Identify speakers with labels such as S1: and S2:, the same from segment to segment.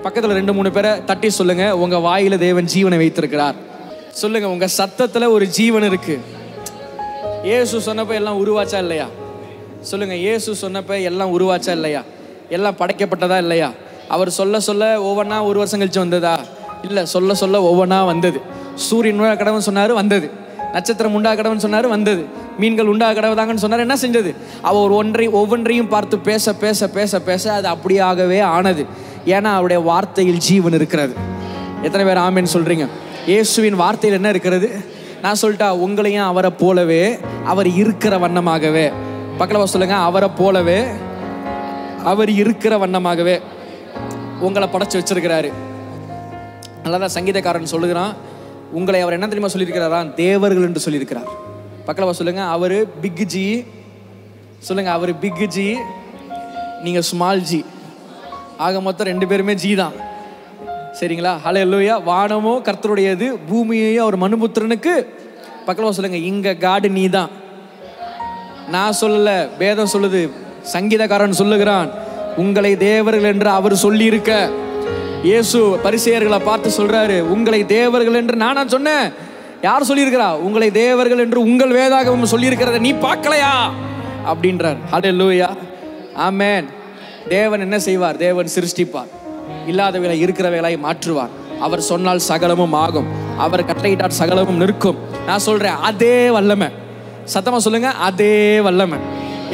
S1: பக்கத்துல 2-3 பேரை தட்டி சொல்லுங்க, உங்க வாயில தேவன் ஜீவனை வைத்திருக்கிறார். சொல்லுங்க, உங்க சத்தத்துல ஒரு ஜீவன் இருக்கு. இயேசு சொன்னப்ப எல்லாம் உருவாச்சா இல்லையா? சொல்லுங்க, இயேசு சொன்னப்ப எல்லாம் உருவாச்சா இல்லையா? எல்லாம் படைக்கப்பட்டதா இல்லையா? அவர் சொல்ல சொல்ல ஒவ்வொன்றா 1 வருஷம் கழிச்சு வந்ததா? இல்லை, சொல்ல சொல்ல ஒவ்வொன்றா வந்தது. சூரியன் உண்டா கடவுன்னு சொன்னார், வந்தது. நட்சத்திரம் உண்டா கடவுன்னு சொன்னார், வந்தது. மீன்கள் உண்டா கடவுதாங்கன்னு சொன்னார், என்ன செஞ்சது? அவர் ஒவ்வொன்றையும் பார்த்து பேச பேச பேச பேச அது அப்படியாகவே ஆனது. ஏன்னா அவருடைய வார்த்தையில் ஜீவன் இருக்கிறது. எத்தனை பேர் ஆமேன்னு சொல்றீங்க? இயேசுவின் வார்த்தையில் என்ன இருக்கிறது? நான் சொல்லிட்டா, உங்களையும் அவரை போலவே, அவர் இருக்கிற வண்ணமாகவே, பக்கத்தில் சொல்லுங்க, அவரை போலவே அவர் இருக்கிற வண்ணமாகவே உங்களை படைச்சு வச்சிருக்கிறாரு. நல்லதான் சங்கீதக்காரன் சொல்லுகிறான், உங்களை அவர் என்ன தெரியுமா சொல்லியிருக்கிறாரா? தேவர்கள் என்று சொல்லியிருக்கிறார். பக்கத்தில் சொல்லுங்க, அவர் பிக் ஜி. சொல்லுங்க, அவர் பிக் ஜி, நீங்க ஸ்மால் ஜி. ஆக மொத்தம் 2 பேருமே ஜி தான். சரிங்களா? ஹல்லேலூயா. வானமோ கர்த்தருடையது, பூமியையும் அவர் மனுபுத்திரனுக்கு. பக்கத்தில் சொல்லுங்க, இங்க காடு நீ தான். நான் சொல்லல, வேதம் சொல்லுது. சங்கீதக்காரன் சொல்லுகிறான், உங்களை தேவர்கள் என்று அவர் சொல்லி இருக்க. இயேசு பரிசேயர்களை பார்த்து சொல்றாரு, உங்களை தேவர்கள் என்று நானா சொன்னேன்? யார் சொல்லியிருக்கிறா? உங்களை தேவர்கள் என்று உங்கள் வேதாகமம் சொல்லி இருக்கிறத நீ பார்க்கலையா அப்படின்றார். ஹல்லேலூயா, ஆமென். தேவன் என்ன செய்வார்? தேவன் சிருஷ்டிப்பார், இல்லாதவைகளை இருக்கிறவைகளை மாற்றுவார். அவர் சொன்னால் சகலமும் ஆகும், அவர் கட்டளையிட்டால் சகலமும் நிற்கும். நான் சொல்றேன், அதே வல்லமை. சத்தமா சொல்லுங்க, அதே வல்லமை.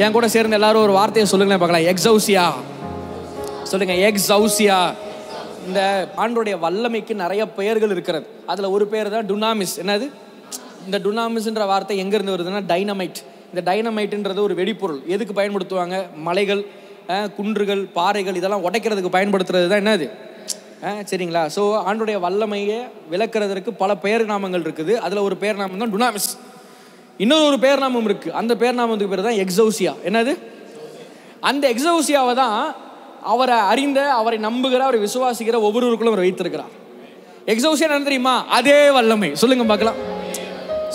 S1: என் கூட சேர்ந்து எல்லாரும் ஒரு வார்த்தையை சொல்லுங்களேன் பார்க்கலாம். எக்ஸௌசியா. சொல்லுங்க, எக்ஸௌசியா. இந்த ஆண்டோடைய வல்லமைக்கு நிறைய பெயர்கள் இருக்கிறது. அதுல ஒரு பேர் தான் டுனாமிஸ். என்னது இந்த டுனாமிஸ்ன்ற வார்த்தை எங்க இருந்து வருதுன்னா டைனமைட். இந்த டைனமைட்ன்றது ஒரு வெடிப்பொருள். எதுக்கு பயன்படுத்துவாங்க? மலைகள், குன்றுகள், பாறைகள் இதெல்லாம் உடைக்கிறதுக்கு பயன்படுத்துறது தான் என்னது, சரிங்களா? ஸோ ஆண்டோடைய வல்லமையை விளக்குறதற்கு பல பெயர் நாமங்கள் இருக்குது. அதுல ஒரு பெயர் நாமம் தான் டுனாமிஸ். இன்னொரு பெயர் நாமம் இருக்கு. அந்த பெயர் நாமத்துக்கு பேர் தான் எக்ஸௌசியா. என்னது? அந்த எக்ஸௌசியாவை தான் அவரை அறிந்த, அவரை நம்புகிற, அவரை விசுவாசிக்கிற ஒவ்வொருவருக்குள்ளும் அவர் வைத்திருக்கிறார். எக்ஸௌசியா என்ன தெரியுமா? அதே வல்லமை. சொல்லுங்க பார்க்கலாம்.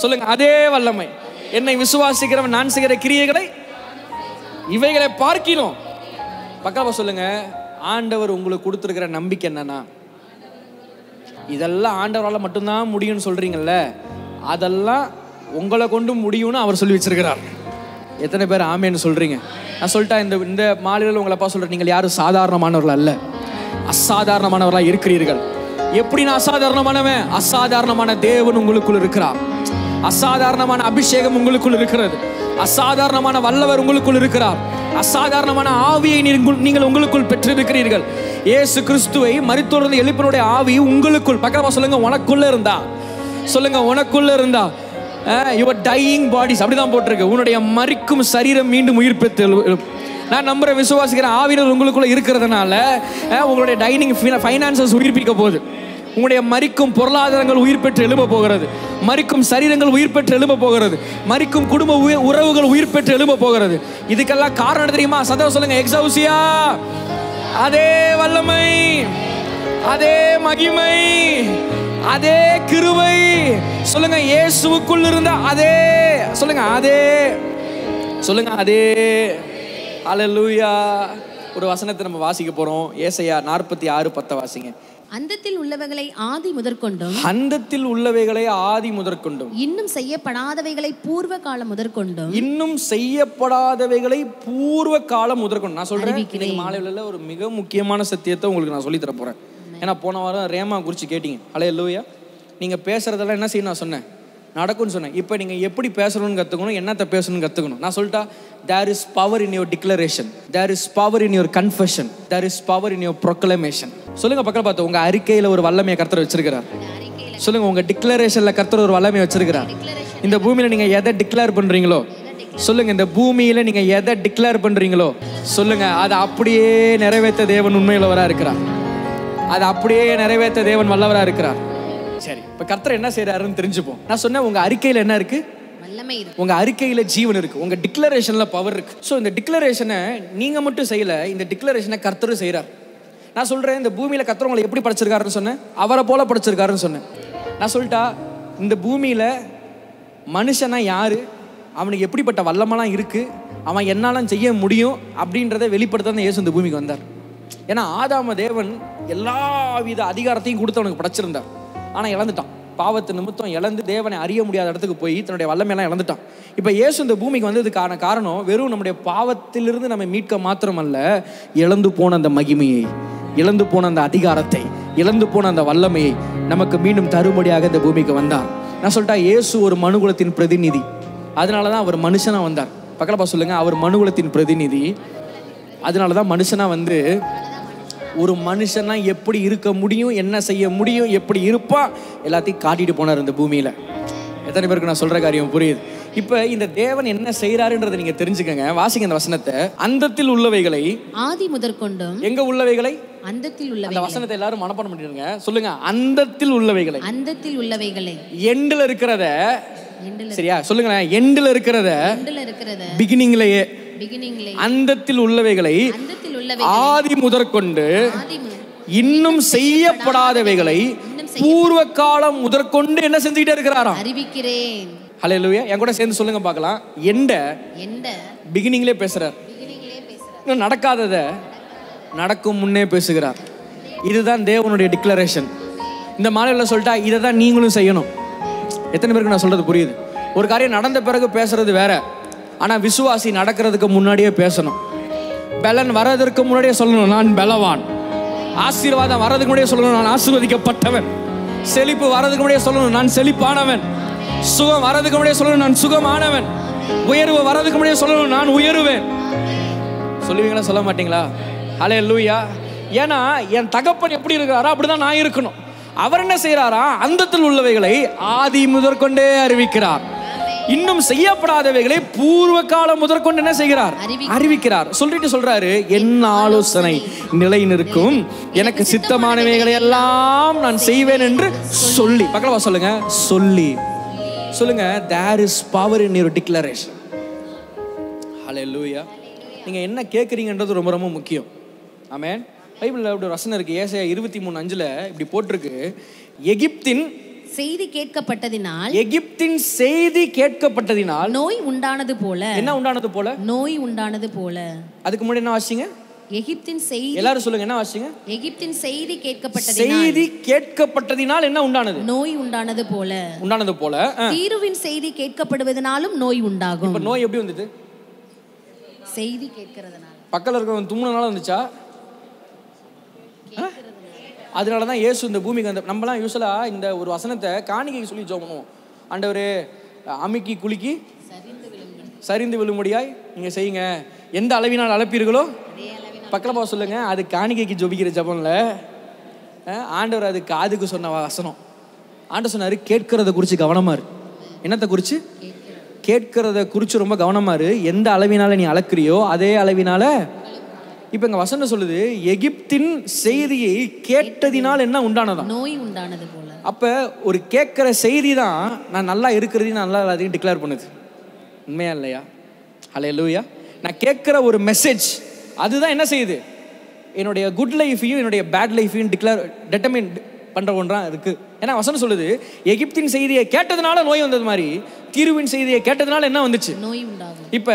S1: சொல்லுங்க, அதே வல்லமை. என்னை விசுவாசிக்கிறவன் நான் செய்கிற கிரியைகளை இவைகளை பார்க்கிறோம். பக்கமா சொல்லுங்க, ஆண்டவர் உங்களுக்கு கொடுத்திருக்கிற நம்பிக்கை என்னன்னா, இதெல்லாம் ஆண்டவரால் மட்டும்தான் முடியும்னு சொல்றீங்கல்ல, அதெல்லாம் உங்களை கொண்டு முடியும்னு அவர் சொல்லி வச்சிருக்கிறார். எத்தனை பேர் ஆமேன்னு சொல்றீங்க? நான் சொல்லிட்டா, இந்த மாலையில் உங்களை அப்பா சொல்றேன், நீங்கள் யாரும் சாதாரணமானவர்கள் அல்ல, அசாதாரணமானவர்களா இருக்கிறீர்கள். எப்படி நான் அசாதாரணமானவன்? அசாதாரணமான தேவன் உங்களுக்குள் இருக்கிறார். அசாதாரணமான அபிஷேகம் உங்களுக்குள் இருக்கிறது. அசாதாரணமான வல்லவர் உங்களுக்குள் இருக்கிறார். அசாதாரணமான ஆவியை நீங்கள் உங்களுக்குள் பெற்றிருக்கிறீர்கள். இயேசு கிறிஸ்துவை மரித்தோரிலிருந்து எழுப்பினுடைய ஆவி உங்களுக்குள். பக்கமா சொல்லுங்க, உனக்குள்ள இருந்தா. சொல்லுங்க, உனக்குள்ள இருந்தா. யுவர் டையிங் பாடிஸ் அப்படிதான் போட்டிருக்கு. உன்னுடைய மரிக்கும் சரீரம் மீண்டும் உயிர் பெற்று. நான் நம்புற விசுவாசிக்கிறேன், ஆவியினர் உங்களுக்குள்ள இருக்கிறதுனால உங்களுடைய டைனிங் ஃபைனான்சஸ் உயிர்ப்பிக்க போகுது. உங்களுடைய மரிக்கும் பொருளாதாரங்கள் உயிர் பெற்று எழும்ப போகிறது. மரிக்கும் சரீரங்கள் உயிர் பெற்று எழும்ப போகிறது. மரிக்கும் குடும்ப உறவுகள் உயிர் பெற்று எழும்ப போகிறது. இதுக்கெல்லாம் காரணம் தெரியுமா? சதவ சொல்லுங்க, எக்ஸௌசியா. அதே வல்லமை, அதே மகிமை, அதே கிருபை. சொல்லுங்க, இயேசுவுக்குள் இருந்த அதே. சொல்லுங்க, அதே. சொல்லுங்க, அதே. ஹல்லேலூயா. ஒரு வசனத்தை நம்ம வாசிக்க போறோம். ஏசாயா 46:10 வாசிங்க.
S2: அந்தத்தில் உள்ளவைகளை ஆதி முதற்கொண்டும்,
S1: அந்தத்தில் உள்ளவைகளை ஆதி முதற்கொண்டும்,
S2: இன்னும் செய்யப்படாதவைகளை பூர்வ காலம் முதற்கொண்டும்,
S1: இன்னும் செய்யப்படாதவைகளை பூர்வ காலம் முதற்கொண்டும். நான் சொல்றேன், இன்னைக்கு மாலையில ஒரு மிக முக்கியமான சத்தியத்தை உங்களுக்கு நான் சொல்லி தர போறேன். ஏன்னா போன வாரம் ரேமா குறித்து கேட்டீங்க. ஹல்லேலூயா. நீங்கள் பேசுறதெல்லாம் என்ன செய்யணும் நான் சொன்னேன், நடக்கும்னு சொன்னேன். இப்போ நீங்கள் எப்படி பேசணும்னு கற்றுக்கணும், என்னத்தை பேசணும்னு கற்றுக்கணும். நான் சொல்லிட்டா, there is power in your declaration, there is power in your confession, there is power in your proclamation. சொல்லுங்க பக்கம் பார்த்து, உங்கள் அறிக்கையில் ஒரு வல்லமையை கர்த்தர் வச்சிருக்கிறார். சொல்லுங்க, உங்கள் டிக்ளரேஷனில் கர்த்தர் ஒரு வல்லமையை வச்சிருக்கிறார். இந்த பூமியில் நீங்கள் எதை டிக்ளேர் பண்ணுறீங்களோ, சொல்லுங்க, இந்த பூமியில் நீங்கள் எதை டிக்ளேர் பண்ணுறீங்களோ, சொல்லுங்க, அதை அப்படியே நிறைவேற்ற தேவன் உண்மையுள்ளவராக இருக்கிறார். அதை அப்படியே நிறைவேற்ற தேவன் வல்லவராக இருக்கிறார். சரி, இப்போ கர்த்தர் என்ன செய்யறாருன்னு தெரிஞ்சுப்போம். நான் சொன்னேன், உங்க அறிக்கையில் என்ன இருக்கு?
S2: வல்லமை இருக்கு.
S1: உங்க அறிக்கையில ஜீவன் இருக்கு. உங்க டிக்ளரேஷன்ல பவர் இருக்கு. ஸோ இந்த டிக்ளரேஷனை நீங்க மட்டும் செய்யல, இந்த டிக்ளரேஷனை கர்த்தரும் செய்யறார். நான் சொல்றேன், இந்த பூமியில கர்த்தர் உங்களை எப்படி படைச்சிருக்காருன்னு சொன்னேன், அவரை போல படைச்சிருக்காருன்னு சொன்னேன். நான் சொல்லிட்டா, இந்த பூமியில மனுஷனா யாரு, அவனுக்கு எப்படிப்பட்ட வல்லமெல்லாம் இருக்கு, அவன் என்னாலும் செய்ய முடியும் அப்படின்றத வெளிப்படுத்த தான் இயேசு இந்த பூமிக்கு வந்தார். ஏன்னா ஆதாம தேவன் எல்லா வித அதிகாரத்தையும் கொடுத்து அவனுக்கு படைச்சிருந்தார். ஆனால் இழந்துட்டான். பாவத்து நிமித்தம் இழந்து தேவனை அறிய முடியாத இடத்துக்கு போய் தன்னுடைய வல்லமையெல்லாம் இழந்துட்டான். இப்போ இயேசு இந்த பூமிக்கு வந்ததுக்கான காரணம் வெறும் நம்முடைய பாவத்திலிருந்து நம்ம மீட்க மாத்திரமல்ல, இழந்து போன அந்த மகிமையை, இழந்து போன அந்த அதிகாரத்தை, இழந்து போன அந்த வல்லமையை நமக்கு மீண்டும் தரும்படியாக இந்த பூமிக்கு வந்தார். நான் சொல்லிட்டா, இயேசு ஒரு மனுகுலத்தின் பிரதிநிதி. அதனால தான் அவர் மனுஷனா வந்தார். பக்கலப்பா சொல்லுங்க, அவர் மனுகுலத்தின் பிரதிநிதி. அதனால தான் மனுஷனா வந்து ஒரு மனுஷனா எப்படி இருக்க முடியும், என்ன செய்ய முடியும், எப்படி இருப்பா, எல்லாத்தையும் காட்டிட்டு போனார் இந்த பூமியில. எத்தனை பேருக்கு நான் சொல்ற காரியம் புரியுது? இப்ப இந்த தேவன் என்ன செய்யறாருன்றதை நீங்க தெரிஞ்சுக்கங்க. வாசிங்க இந்த வசனத்தை. அந்தத்தில் உள்ளவைகளை
S2: ஆதி முதற்கொண்டும்.
S1: எங்க உள்ளவைகளை?
S2: அந்தத்தில் உள்ளவைகளை.
S1: அந்த வசனத்தை எல்லாரும் மனப்பாடம் பண்ணிடுங்க. சொல்லுங்க, அந்தத்தில் உள்ளவைகளை.
S2: அந்தத்தில் உள்ளவைகளை.
S1: எண்ட்ல இருக்கிறத, சரியா சொல்லுங்களேன், எண்ட்ல இருக்கிறத பிகினிங்லயே, அந்தத்தில் உள்ளவைகளை ஆதி முதற்கொண்டு இன்னும் செய்யப்படாதவைகளை பூர்வ காலம் முதற்கொண்டு என்ன செஞ்சுக்கிட்டே இருக்கிறாராம்?
S2: அறிவிக்கிறேன்.
S1: ஹல்லேலூயா. என் கூட சேர்ந்து சொல்லுங்க பார்க்கலாம். எண்ட பிகினிங்லயே பேசுறார். இன்னும் நடக்காதத நடக்கும் முன்னே பேசுகிறார். இதுதான் தேவனுடைய டிக்ளரேஷன். இந்த மாலையில சொல்லிட்டா இதை தான் நீங்களும் செய்யணும். எத்தனை பேருக்கு நான் சொல்றது புரியுது? ஒரு காரியம் நடந்த பிறகு பேசுறது வேற, ஆனா விசுவாசி நடக்கிறதுக்கு முன்னாடியே பேசணும். பலன் வர்றதற்கு முன்னாடியே சொல்லணும், நான் பலவான். ஆசீர்வாதம் வர்றதுக்கு முன்னாடியே சொல்லணும், நான் ஆசீர்வதிக்கப்பட்டவன். செழிப்பு வர்றதுக்கு முன்னாடியே சொல்லணும், நான் செழிப்பானவன். சுகம் வர்றதுக்கு முன்னாடியே சொல்லணும், நான் சுகமானவன். உயர்வு வர்றதுக்கு முன்னாடியே சொல்லணும், நான் உயருவேன். சொல்லுவீங்களா, சொல்ல மாட்டீங்களா? ஹல்லேலூயா. ஏன்னா என் தகப்பன் எப்படி இருக்கிறாரோ அப்படிதான் நான் இருக்கணும். அவர் என்ன செய்யறாரா? அந்தத்தில் உள்ளவைகளை ஆதி முதற்கொண்டே அறிவிக்கிறார். இன்னும் செய்யப்படாதவைகளை பூர்வ காலம் முதற்கொண்டு என்ன செய்கிறார்? அறிவிக்கிறார். சொல்லிட்டு சொல்றாரு, என் ஆலோசனை நிலை நிற்கும், எனக்கு சித்தமானவைகளை எல்லாம் நான் செய்வேன் என்று சொல்லி. பக்கலவா சொல்லுங்க, சொல்லி. சொல்லுங்க, there is power in your declaration. ஹல்லேலூயா. நீங்க என்ன கேட்குறீங்கன்றது ரொம்ப ரொம்ப முக்கியம். ஆமென். பைபிள்ல ஒரு வசனம் இருக்கு, ஏசாயா 23:5 இப்படி போட்டிருக்கு, எகிப்தின்
S2: செய்தி கேட்கப்பட்டதினால்,
S1: எகிப்தின் செய்தி கேட்கப்பட்டதினால்
S2: நோய் உண்டானது போல. என்ன உண்டானது போல? நோய் உண்டானது போல.
S1: அதுக்கு முன்னாடி என்ன வாசிங்க?
S2: எகிப்தின் செய்தி.
S1: எல்லாரும் சொல்லுங்க, என்ன வாசிங்க?
S2: எகிப்தின் செய்தி கேட்கப்பட்டதினால்,
S1: செய்தி கேட்கப்பட்டதினால் என்ன உண்டானது?
S2: நோய் உண்டானது போல.
S1: உண்டானது போல. தீருவின்
S2: செய்தி கேட்கப்படுவதனாலும் நோய் உண்டாகும்.
S1: இப்ப நோய் எப்படி வந்தது?
S2: செய்தி கேட்கிறதுனால.
S1: பக்கத்துல இருக்கவன் தும்முனால வந்துச்சா? அதனாலதான் இயேசு இந்த பூமிக்கு வந்த. நம்மலாம் யூஸ்வலா இந்த ஒரு வசனத்தை காணிக்கை சொல்லி ஜெபம் பண்ணுவோம். ஆண்டவரே, அமுக்கி குலுக்கி சரிந்து விழும்படியாய் நீங்க செய்யுங்க, எந்த அளவினால் அளப்பீர்களோ. பக்கலப்பா சொல்லுங்க, அது காணிக்கைக்கு ஜெபிக்கிற ஜெபம்ல. ஆண்டவர் அது காதுக்கு சொன்ன வசனம். ஆண்டவர் சொன்னாரு, கேட்கறத குறிச்சு கவனமா இரு. என்னத்தை குறிச்சு? கேட்கறத குறிச்சு ரொம்ப கவனமா இரு. எந்த அளவினால நீ அளக்குறியோ அதே அளவினால. இப்ப இங்க வசனம் சொல்லுது, எகிப்தின் செய்தியை கேட்டதினால் என்ன உண்டானதா? நோய் உண்டானது போல. அப்ப ஒரு கேட்கிற செய்தி தான் நான் நல்லா இருக்கிறதையும் நல்லா இல்லாதையும் டிக்ளேர் பண்ணுது. உண்மையா இல்லையா? ஹல்லேலூயா. நான் கேட்கிற ஒரு மெசேஜ் அதுதான் என்ன செய்யுது? என்னுடைய குட் லைஃபையும் என்னுடைய பேட் லைஃபையும் டெட்டர்மைன் பண்ற ஒன்றா இருக்கு. ஏன்னா வசனம் சொல்லுது, எகிப்தின் செய்தியை கேட்டதுனால நோய் வந்தது மாதிரி தீருவின் செய்தியை கேட்டதுனால என்ன வந்துச்சு? நோய் உண்டாகும். இப்ப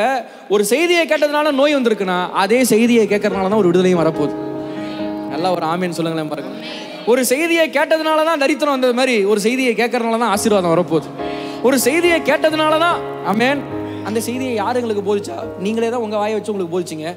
S1: ஒரு செய்தியை கேட்டதுனால நோய் வந்திருக்குன்னா அதே செய்தியை கேட்கறதுனால தான் ஒரு விடுதலையும் வரப்போகுது. நல்லா ஒரு ஆமேன்னு சொல்லுங்களேன் பாருங்க. ஒரு செய்தியை கேட்டதுனால தான் தரித்திரம் வந்தது மாதிரி ஒரு செய்தியை கேட்கறதுனால தான் ஆசீர்வாதம் வரப்போகுது. ஒரு செய்தியை கேட்டதுனால தான் ஆமேன். அந்த செய்தியை யார் எங்களுக்கு போதிச்சா? நீங்களே தான் உங்க வாயை வச்சு உங்களுக்கு போதிச்சிங்க.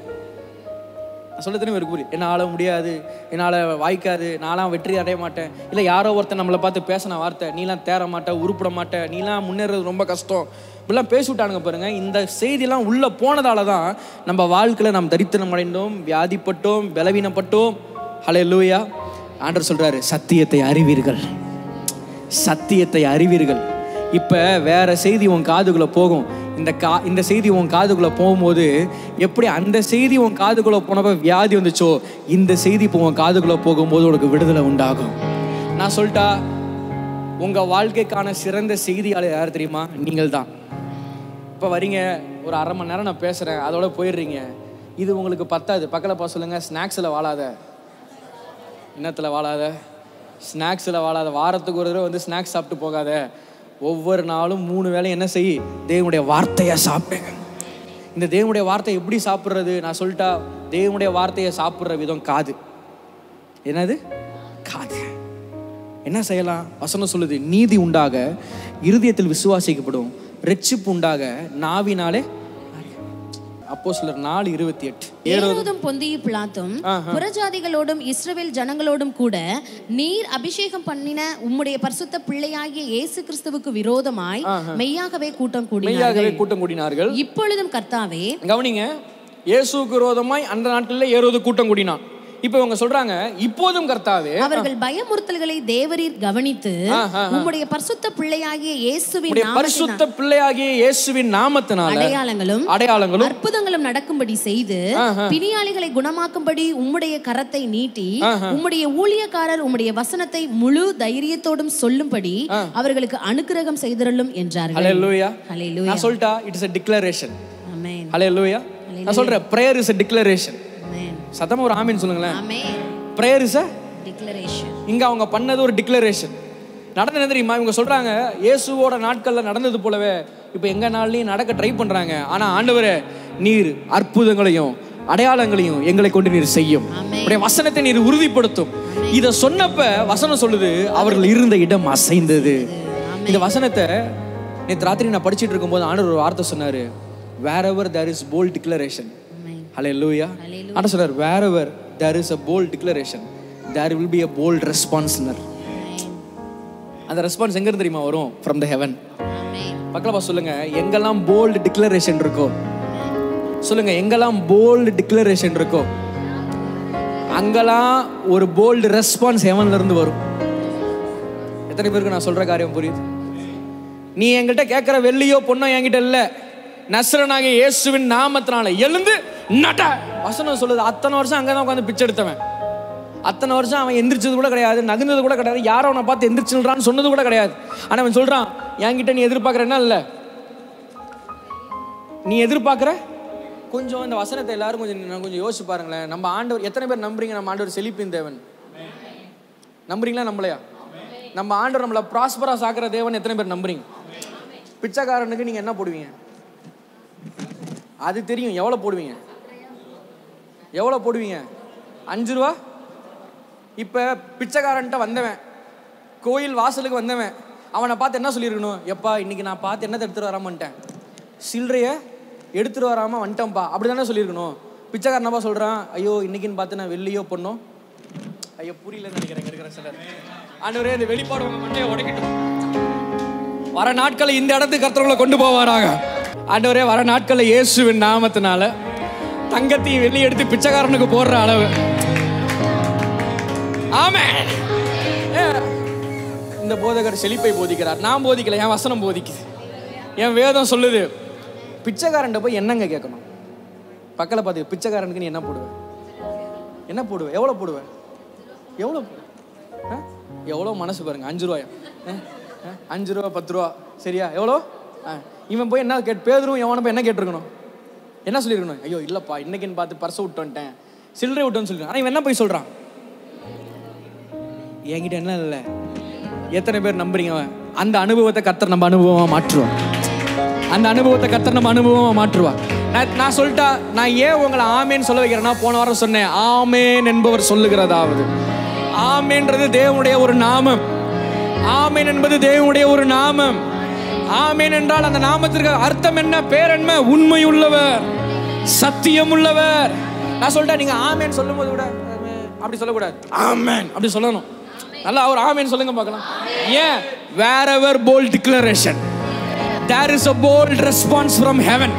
S1: சொல்லத்தனே இருக்கு புரியுது. என்னால் முடியாது, என்னால் வாய்க்காது, நான்லாம் வெற்றி அடைய மாட்டேன், இல்லை யாரோ ஒருத்தன் நம்மளை பார்த்து பேசின வார்த்தை, நீலாம் தேர மாட்ட, உருப்பிட மாட்டேன், நீலாம் முன்னேறது ரொம்ப கஷ்டம், இப்படிலாம் பேசிவிட்டானுங்க பாருங்க. இந்த செய்தியெல்லாம் உள்ளே போனதால தான் நம்ம வாழ்க்கையில் நாம் தரித்திரம் அடைந்தோம், வியாதிப்பட்டோம், பலவீனப்பட்டோம். ஹல்லேலூயா. ஆண்டவர் சொல்றாரு, சத்தியத்தை அறிவீர்கள், சத்தியத்தை அறிவீர்கள். இப்போ வேற செய்தி உன் காதுக்குள்ளே போகும். இந்த செய்தி உன் காதுக்குள்ளே போகும்போது எப்படி அந்த செய்தி உன் காதுக்குள்ளே போனப்போ வியாதி வந்துச்சோ, இந்த செய்தி இப்போ உன் காதுக்குள்ளே போகும்போது உனக்கு விடுதலை உண்டாகும். நான் சொல்லிட்டா, உங்கள் வாழ்க்கைக்கான சிறந்த செய்தியாளர் யார் தெரியுமா? நீங்கள் தான். இப்போ வரீங்க, ஒரு அரை மணி நேரம் நான் பேசுகிறேன், அதோட போயிடுறீங்க. இது உங்களுக்கு பத்தாது. பக்கத்தில் சொல்லுங்கள், ஸ்நாக்ஸில் வாழாத. இன்னத்தில் வாழாத, ஸ்நாக்ஸில் வாழாத. வாரத்துக்கு ஒரு தடவை வந்து ஸ்நாக்ஸ் சாப்பிட்டு போகாத. ஒவ்வொரு நாளும் 3 வேளை என்ன செய்? தேவனுடைய வார்த்தையை சாப்பிடுங்க. இந்த தேவனுடைய வார்த்தையை எப்படி சாப்பிட்றது? நான் சொல்லிட்டா, தேவனுடைய வார்த்தையை சாப்பிட்ற விதம் காது. என்னது? காது. என்ன செய்யலாம்? வசனம் சொல்லுது, நீதி உண்டாக இருதயத்தில் விசுவாசிக்கப்படும், ரட்சிப்பு உண்டாக நாவினாலே. அப்போஸ்தலர் 4:28.
S2: ஏரோதும் பொந்தியு பிலாத்தும் புறஜாதிகளோடும் இஸ்ரவேல் ஜனங்களோடும் கூட நீர் அபிஷேகம் பண்ணின உம்முடைய பரிசுத்த பிள்ளையாகிய இயேசு கிறிஸ்துவுக்கு விரோதமாய் மெய்யாகவே கூட்டம்
S1: கூடினார்கள்.
S2: இப்பொழுதும் கர்த்தாவே,
S1: கவனிங்க, இயேசுவுக்கு விரோதமாய் அந்த நாட்களில் ஏரோது கூட்டம் கூடினான். இப்ப இவங்க சொல்றாங்க, இப்போதும் கர்த்தாவே,
S2: அவர்கள் பயமுறுத்தல்களை தேவரீர் கவனித்து உம்முடைய பரிசுத்த பிள்ளையாகிய இயேசுவின் நாமத்தினால அடையாளங்களும் அற்புதங்களும் நடக்கும்படி செய்து பிணியாளிகளை குணமாக்கும்படி உம்முடைய கரத்தை நீட்டி உம்முடைய ஊழியக்காரர் உம்முடைய வசனத்தை முழு தைரியத்தோடும் சொல்லும்படி அவர்களுக்கு அனுக்கிரகம் செய்திரலும் என்றார்கள்.
S1: ஹல்லேலூயா. நான் சொல்லிட்டா, இட் இஸ் a declaration. ஆமென். ஹல்லேலூயா. நான் சொல்றேன், prayer is a declaration. சத்தமா ஒரு ஆமென் சொல்லுங்களேன். prayer is a declaration. இங்க அவங்க பண்ணது ஒரு டிக்ளரேஷன். நடந்தது என்ன தெரியுமா? இவங்க சொல்றாங்க, இயேசுவோட நாட்கள்ல நடந்தது போலவே இப்ப எங்க நாள்லயும் நடக்க ட்ரை பண்றாங்க. ஆனா ஆண்டவரே, நீர் அற்புதங்களையும் அடையாளங்களையும் எங்களை கொண்டு நீர் செய்யும், உடைய வசனத்தை நீர் உறுதிப்படுத்தும். இத சொன்னப்ப வசனம் சொல்லுது, அவர்கள் இருந்த இடம் அசைந்தது. இந்த வசனத்தை நேற்று ராத்திரி நான் படிச்சுட்டு இருக்கும்போது ஆண்டவர் ஒரு வார்த்தை சொன்னாரு, wherever there is bold declaration. Hallelujah. ஆண்டவர் சொல்றார், wherever there is a bold declaration there will be a bold response. அந்த ரெஸ்பான்ஸ் எங்க இருந்து தெரியுமா வரும்? from the heaven. பக்கத்துல சொல்லுங்க, எங்கெல்லாம் bold declaration இருக்கோ, சொல்லுங்க, எங்கெல்லாம் bold declaration இருக்கோ அங்கெல்லாம் ஒரு bold response heavenல இருந்து வரும். எத்தனை பேருக்கு நான் சொல்ற காரியம் புரியுது? நீ என்கிட்ட கேட்கிற வெள்ளியோ பொண்ணோ என்கிட்ட இல்ல, நசரேயனாகிய இயேசுவின் நாமத்தினால எழுந்து நட. வசனம் சொல்லுது, அத்தனை வருஷம் அங்கதான் உட்காந்து பிச்சை எடுத்தவன், அத்தனை வருஷம் அவன் எந்திரிச்சது கூட கிடையாது, நகுந்தது கூட கிடையாது, யாரும் அவனை பார்த்து எந்திரிச்சுன்றான்னு சொன்னது கூட கிடையாது. ஆனா அவன் சொல்றான், என்கிட்ட நீ எதிர்பார்க்கிற என்ன இல்ல, நீ எதிர்பார்க்கிற கொஞ்சம். இந்த வசனத்தை எல்லாரும் கொஞ்சம் யோசிச்சு பாருங்களேன். நம்ம ஆண்டவர், எத்தனை பேர் நம்புறீங்க நம்ம ஆண்டவர் செழிப்பின் தேவன்? நம்புறீங்களா நம்பலையா? நம்ம ஆண்டவர் நம்மளை ப்ராஸ்பரஸ் ஆக்குற தேவன் எத்தனை பேர் நம்புறீங்க? பிச்சைக்காரனுக்கு நீங்க என்ன போடுவீங்க? அது தெரியும். எவ்வளவு போடுவீங்க? எவ்வளவு போடுவீங்க? 5 ரூபா. இப்ப பிச்சைக்காரன்ட்ட வந்தவன், கோயில் வாசலுக்கு வந்தவன், அவனை பார்த்து என்ன சொல்லியிருக்கணும்? எப்பா, இன்னைக்கு நான் பார்த்து என்னத்தை எடுத்துட்டு வராமன்ட்டேன், சில்லறைய எடுத்துட்டு வராம வந்துட்டேன்ப்பா, அப்படிதானே சொல்லியிருக்கணும். பிச்சைக்காரனப்பா சொல்றான், ஐயோ இன்னைக்குன்னு பார்த்து நான் வெள்ளியோ பொண்ணோ, ஐயோ புரியலன்னு நினைக்கிறேன் இருக்கிற சிலர். ஆண்டவரே, இந்த வெளிப்பாடு உங்க மண்டையை உடைக்கட்டும். வர நாட்களை இந்த இடத்துக்கு கர்த்தர்களை கொண்டு போவாராக. ஆண்டவரே, வர நாட்களை இயேசுவின் நாமத்தினால தங்கத்தையும் வெள்ளி எடுத்து பிச்சைக்காரனுக்கு போடுற அளவு. ஆமென். இந்த போதகர் செழிப்பை போதிக்கிறார், நான் போதிக்கல, என் வசனம் போதிக்குது, என் வேதம் சொல்லுது. பிச்சைக்காரன் போய் என்னங்க கேட்கணும்? பக்கத்துல பார்த்து, பிச்சைக்காரனுக்கு நீ என்ன போடுவேன்? என்ன போடுவேன்? எவ்வளவு போடுவேன்? எவ்வளவு? எவ்வளோ மனசு பாருங்க. 5 ரூபாயா? 5 ரூபா 10 ரூபா சரியா? எவ்வளோ? இவன் போய் என்ன பேதுரும் எவனை போய் என்ன கேட்டிருக்கணும்? என்ன சொல்லியிருக்கணும்? ஐயோ இல்லப்பா, இன்னைக்குன்னு பார்த்து பர்ஸை விட்டு வந்துட்டேன், சில்லறை விட்டோன்னு சொல்லிருக்கான். ஆனால் இவன் என்ன போய் சொல்றான்? என்கிட்ட என்ன இல்லை. எத்தனை பேர் நம்புறீங்க? அந்த அனுபவத்தை கர்த்தர் நம்ம அனுபவமா மாற்றுவோம். அந்த அனுபவத்தை கர்த்தர் நம்ம அனுபவமா மாற்றுவா. நான் சொல்லிட்டா, நான் ஏன் உங்களை ஆமேன்னு சொல்ல வைக்கிறேன்னா, போன வாரம் சொன்னேன், ஆமேன் என்பவர் சொல்லுகிறதாவது. ஆமேன்றது தேவனுடைய ஒரு நாமம். ஆமேன் என்பது தேவனுடைய ஒரு நாமம். ஆமேன் என்றால் அந்த நாமத்திற்கு அர்த்தம் என்ன? பேர் என்ன? உண்மை உள்ளவர், சத்தியம் உள்ளவர். நான் சொல்லிட்டேன், நீங்க ஆமேன் சொல்லும் போது கூட அப்படி சொல்லக்கூடாது, ஆமேன் அப்படி சொல்லணும். நல்லா ஒரு ஆமேன் சொல்லுங்க பார்க்கலாம். ஏன்? wherever bold declaration there is a bold response from heaven.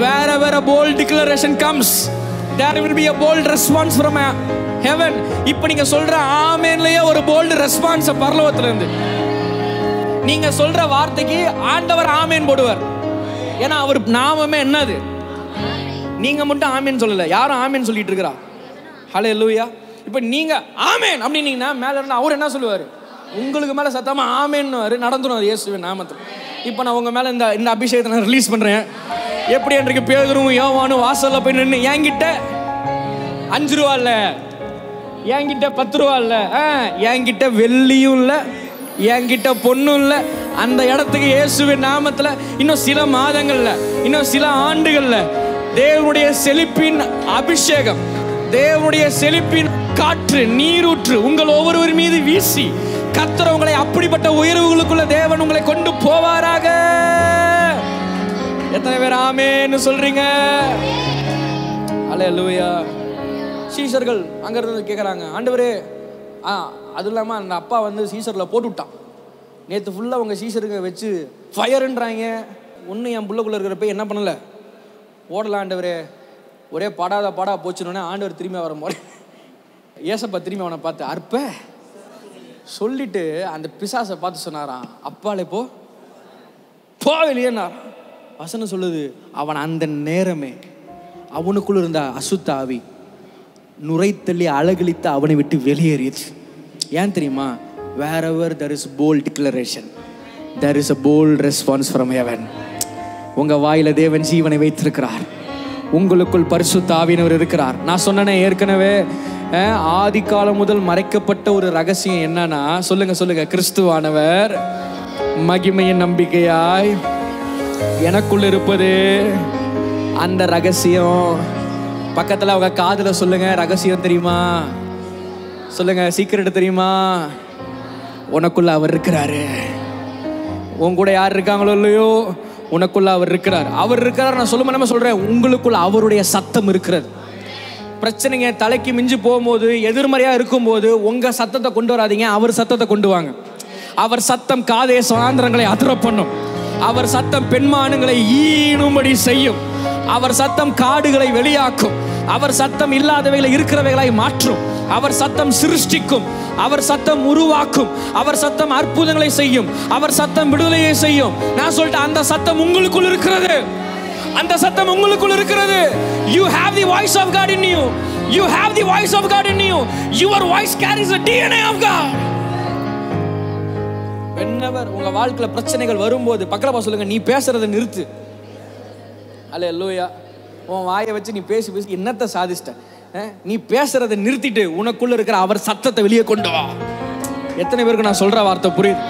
S1: Wherever a bold declaration comes there will be a bold response from heaven. இப்போ நீங்க சொல்ற ஆமேன்லயே ஒரு bold response பரலோகத்துல இருந்து. நீங்க சொல்ற வார்த்தைக்கு ஆண்டவர் ஆமேன் போடுவார். ஏன்னா அவர் நாமமே என்னது? நீங்க மட்டும் ஆமேன் சொல்லல, யாரும் ஆமேன் சொல்லிட்டு இருக்கிறா. ஹல்லேலூயா. இப்போ நீங்க ஆமேன் அப்படின்னீங்கன்னா மேல இருந்து அவர் என்ன சொல்லுவாரு? உங்களுக்கு மேல சத்தமா ஆமேன்னு நடந்துடும் இயேசுவின் நாமத்தில். இப்போ நான் உங்க மேல இந்த அபிஷேகத்தை நான் ரிலீஸ் பண்றேன். எப்படி அன்றைக்கு பேதுரும் யோவானும் வாசல்ல போய் நின்று, என்கிட்ட 5 ரூபா இல்ல, என்கிட்ட 10 ரூபா இல்ல, என்கிட்ட வெள்ளியும் இல்ல, என்கிட்ட பொண்ணும் இல்ல. அந்த இடத்துக்கு இயேசுவின் நாமத்துல இன்னும் சில மாதங்கள்ல, இன்னும் சில ஆண்டுகள்ல தேவனுடைய செழிப்பின் அபிஷேகம், தேவனுடைய செழிப்பின் காற்று நீரூற்று உங்கள் ஒவ்வொருவர் மீது வீசி கர்த்தர் உங்களை அப்படிப்பட்ட உயர்வுகளுக்குள்ள தேவன் உங்களை கொண்டு போவாராக. எத்தனை பேர் ஆமென்னு சொல்றீங்க? அல்லேலூயா. சீஷர்கள் அங்க இருந்து கேட்கறாங்க, ஆண்டவரே அது இல்லாம அந்த அப்பா வந்து சீசர்ல போட்டு விட்டான், நேற்று ஃபுல்லா உங்க சீசருக்கு வச்சு ஃபயர்ன்றாங்க, ஒன்னும் என் புள்ளக்குள்ள இருக்கிறப்ப என்ன பண்ணல, ஓடலாம் ஆண்டவரே, ஒரே பாடா போச்சுனோடனே ஆண்டவர் திரும்பி வர போது ஏசப்பா திரும்பி அவனை பார்த்து அற்ப சொல்லிட்டு அந்த பிசாசை பார்த்து சொன்னாராம், அப்பாலே போ வெளியேனாராம். வசனம் சொல்லுது, அவன் அந்த நேரமே அவனுக்குள்ள இருந்த அசுத்த ஆவி நுரைத்தள்ளி அழகழித்து அவனை விட்டு வெளியேறியது. ஏன் தெரியுமா? wherever there is bold declaration there is a bold response from heaven. உங்க வாயில தேவன் ஜீவனை வைத்திருக்கிறார், உங்களுக்குள் பரிசுத்த ஆவியானவர் இருக்கிறார். நான் சொன்னேனே ஏற்கனவே, ஆதி காலம் முதல் மறைக்கப்பட்ட ஒரு ரகசியம் என்னன்னா, சொல்லுங்க, கிறிஸ்துவானவர் மகிமையின் நம்பிக்கையாய் எனக்குள்ள இருப்பது. அந்த ரகசியம் பக்கத்துல அவங்க காதுல சொல்லுங்க, ரகசியம் தெரியுமா? சொல்லுங்க, சீக்கிரம் தெரியுமா? உனக்குள்ள அவர் இருக்கிறாரு. உன் கூட யார் இருக்காங்களோ இல்லையோ, உனக்குள்ள அவர் இருக்கிறார். அவர் இருக்கிறார். நான் சொல்லுமா சொல்றேன், உங்களுக்குள்ள அவருடைய சத்தம் இருக்கிறது. பிரச்சனைங்க தலைக்கு மிஞ்சி போகும்போது, எதிர்மறையா இருக்கும்போது உங்க சத்தத்தை கொண்டு வராதீங்க, அவர் சத்தத்தை கொண்டு வாங்க. அவர் சத்தம் காதே சுதந்திரங்களை அதிர பண்ணும். அவர் சத்தம் பெண்மானுங்களை ஈனும்படி செய்யும். அவர் சத்தம் காடுகளை வெளியாக்கும். அவர் சத்தம் இல்லாதவைகளை இருக்கிறவைகளை மாற்றும். அவர் சத்தம் சிருஷ்டிக்கும். அவர் சத்தம் உருவாக்கும். அவர் சத்தம் அற்புதங்களை செய்யும். அவர் சத்தம் விடுதலையை செய்யும். நான் சொல்லிட்டேன், அந்த சத்தம் உங்களுக்குள் இருக்கிறது. அந்த சத்தம் உங்களுக்குள் இருக்கிறது. You have the voice of God in you. You have the voice of God in you. Your voice carries the DNA of God. whenever உங்க வாழ்க்கையில பிரச்சனைகள் வரும்போது பக்கத்துல சொல்லுங்க, நீ பேசுறதை நிறுத்து. அல்லேலூயா. உன் வாயை வச்சு நீ பேசி என்னத்தை சாதிச்சிட்ட? நீ பேசுறதை நிறுத்திட்டு உனக்குள்ள இருக்கிற அவர் சத்தத்தை வெளியே கொண்டு வா. எத்தனை பேருக்கு நான் சொல்ற வார்த்தை புரியுது?